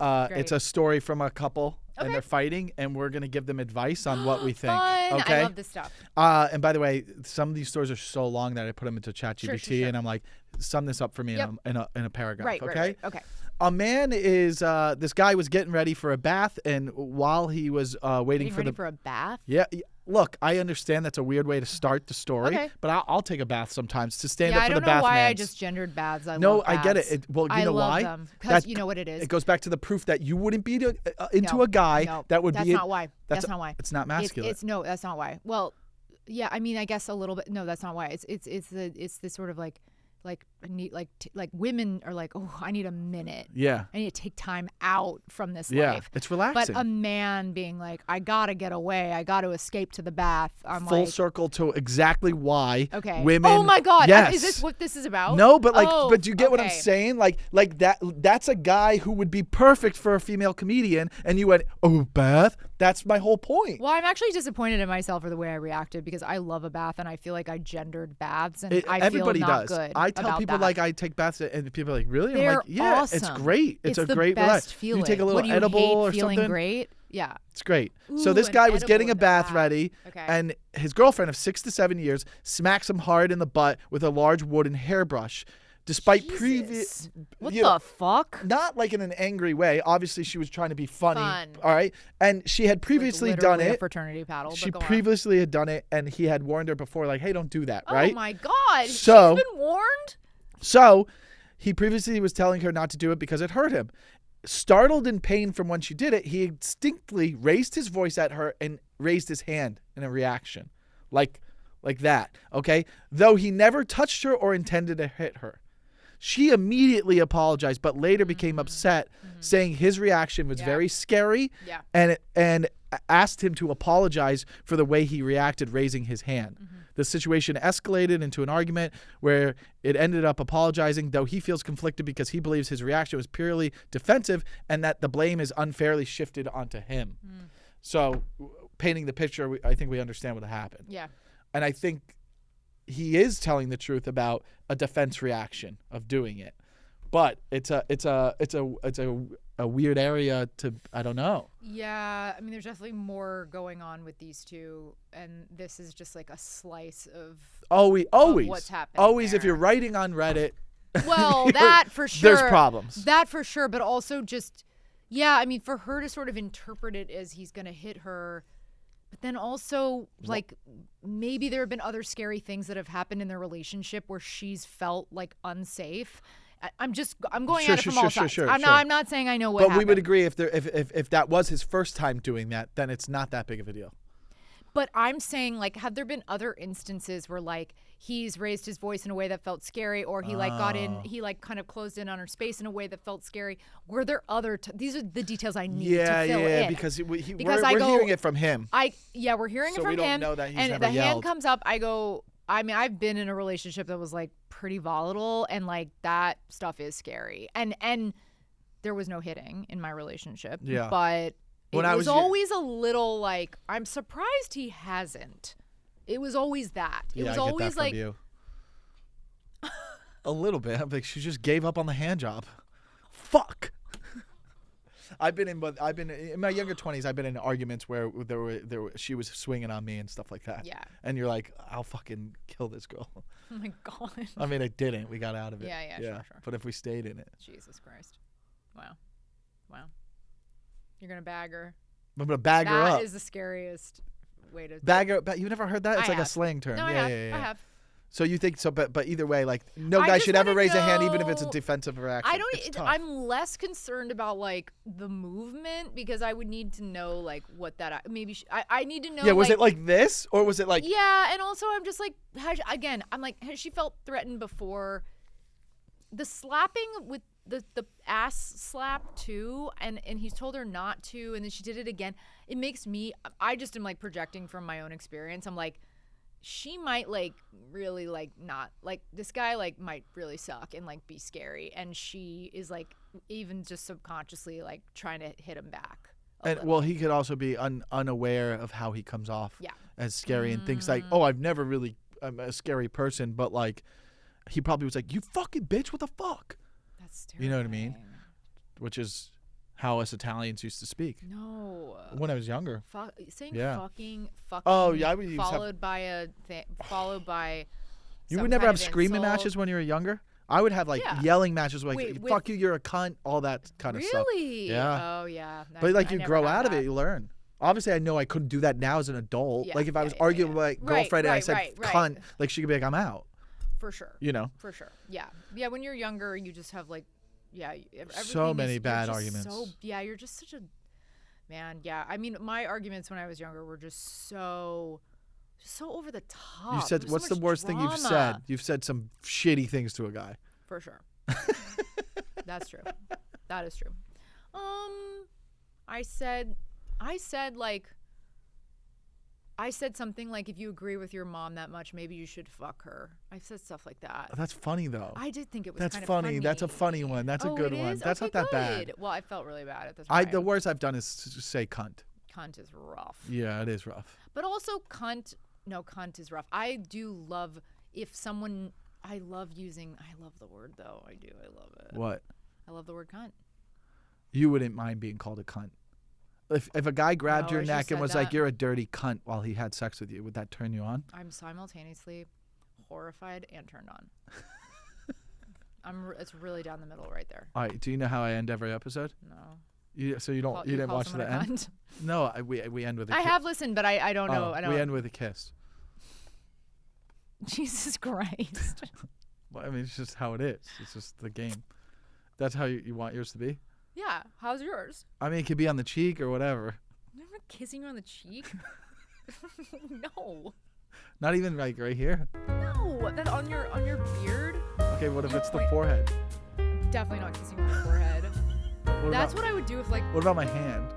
It's a story from a couple, and they're fighting, and we're going to give them advice on what we think. Fun. Okay? I love this stuff. And by the way, some of these stories are so long that I put them into ChatGPT, sure. and I'm like, sum this up for me in a paragraph. Right, okay? right. Okay. A man is, this guy was getting ready for a bath, and while he was waiting for a bath? Yeah. Look, I understand that's a weird way to start the story, but I'll take a bath sometimes to stand up for the bath. I don't know why mans. I just gendered baths. I get it. Well, you know why? Because you know what it is. It goes back to the proof that you wouldn't be into a guy that would be. That's not why. That's not why. It's not masculine. No, that's not why. Well, yeah, I mean, I guess a little bit. No, that's not why. It's this sort of like women are like, oh, I need a minute. Yeah. I need to take time out from this life. Yeah, it's relaxing. But a man being like, I gotta get away. I gotta escape to the bath. I'm full circle to exactly why women. Oh my God. Yes. Is this what this is about? No, but but you get what I'm saying? Like that's a guy who would be perfect for a female comedian, and you went, oh, bath? That's my whole point. Well, I'm actually disappointed in myself for the way I reacted because I love a bath and I feel like I gendered baths and I feel not good. I tell people that. like I take baths and people are like, really? They're I'm like, yeah, awesome. It's great. It's a the great best feeling. You take a little edible or feeling something. Great? Yeah. It's great. Ooh, so this guy was getting a bath bath. ready, and his girlfriend of 6 to 7 years smacks him hard in the butt with a large wooden hairbrush. Despite previous, what the fuck? Not like in an angry way. Obviously, she was trying to be funny. All right, and she had previously done it. A fraternity paddle. She previously had done it, and he had warned her before, like, "Hey, don't do that." Right? Oh my God! So she's been warned. So he previously was telling her not to do it because it hurt him. Startled in pain from when she did it, he instinctively raised his voice at her and raised his hand in a reaction, like that. Okay, though he never touched her or intended to hit her. She immediately apologized, but later became upset, saying his reaction was very scary, and asked him to apologize for the way he reacted, raising his hand. The situation escalated into an argument where it ended up apologizing, though he feels conflicted because he believes his reaction was purely defensive and that the blame is unfairly shifted onto him. So, painting the picture, I think we understand what happened. Yeah. And I think he is telling the truth about a defense reaction of doing it, but it's a weird area to, I don't know. Yeah, I mean, there's definitely more going on with these two, and this is just like a slice of always what's happening. Always, there. if you're writing on Reddit, well, that for sure. There's problems. That for sure, but also just, yeah, I mean, for her to sort of interpret it as he's gonna hit her. But then also, like, maybe there have been other scary things that have happened in their relationship where she's felt like unsafe. I'm going at it from all sides. I'm not saying I know what happened. But we would agree if that was his first time doing that, then it's not that big of a deal. But I'm saying, like, have there been other instances where, like, he's raised his voice in a way that felt scary, or he like got in, he like kind of closed in on her space in a way that felt scary? Were there other? These are the details I need to fill in. Yeah, because we're hearing it from him. We're hearing it from him. So we don't know that he's and never the yelled. hand comes up. I go. I mean, I've been in a relationship that was like pretty volatile, and like that stuff is scary. And there was no hitting in my relationship. Yeah, but. It was always a little like, I'm surprised he hasn't. It was always that. It was always that like you. A little bit. I'm like, she just gave up on the hand job. Fuck. I've been in my younger 20s. I've been in arguments where she was swinging on me and stuff like that. Yeah. And you're like, I'll fucking kill this girl. Oh my God. I mean, I didn't. We got out of it. Yeah, sure. But if we stayed in it. Jesus Christ. Wow. You're going to bag her. I'm going to bag her up. That is the scariest way to... Bag her up. You never heard that? It's like a slang term. No, I have. So you think so, but either way, like, no guy should ever raise a hand, even if it's a defensive reaction. I'm less concerned about, like, the movement, because I would need to know, like, what that... Maybe... I need to know, yeah, was it like this? Or was it like... Yeah, and also I'm just like... has she felt threatened before? The slapping with ass slap too, and he's told her not to, and then she did it again. It makes me, I just am like projecting from my own experience. I'm like, she might like really like not like this guy like might really suck and like be scary, and she is like even just subconsciously like trying to hit him back. And well, he could also be unaware of how he comes off as scary and thinks like, oh, I'm a scary person, but like he probably was like, you fucking bitch, what the fuck? That's terrifying. You know what I mean? Which is how us Italians used to speak. No. When I was younger. Saying fucking. Oh yeah, I would use followed by followed by. You would never have screaming matches when you were younger? I would have like yelling matches like fuck you, you're a cunt, all that kind of stuff. Really? Yeah. Oh yeah. But like you grow out of it, you learn. Obviously, I know I couldn't do that now as an adult. Like if I was arguing with my girlfriend and I said cunt, like she could be like, I'm out. For sure. You know? For sure. Yeah. Yeah, when you're younger, you just have like, so many bad arguments. You're just such a, man, I mean, my arguments when I was younger were just so over the top. You said, what's the worst thing you've said? You've said some shitty things to a guy. For sure. That's true. That is true. I said something like, if you agree with your mom that much, maybe you should fuck her. I said stuff like that. That's funny, though. I did think it was kind of funny. That's a funny one. That's a good one. That's okay, not that bad. Well, I felt really bad at this time. The worst I've done is to say cunt. Cunt is rough. Yeah, it is rough. But also cunt is rough. I do love if someone, I love the word though. I do. I love it. What? I love the word cunt. You wouldn't mind being called a cunt. If a guy grabbed your neck and was like, you're a dirty cunt while he had sex with you, would that turn you on? I'm simultaneously horrified and turned on. It's really down the middle right there. All right. Do you know how I end every episode? No. You didn't watch the end? Cunt? No, we end with a kiss. I have listened, but I don't know. We end with a kiss. Jesus Christ. Well, I mean, it's just how it is. It's just the game. That's how you want yours to be? Yeah. How's yours? I mean, it could be on the cheek or whatever. I'm never kissing you on the cheek. No. Not even like right here? No. Then on your beard. Okay, what if it's the forehead? Definitely not kissing you on the forehead. That's what I would do if like. What about my hand?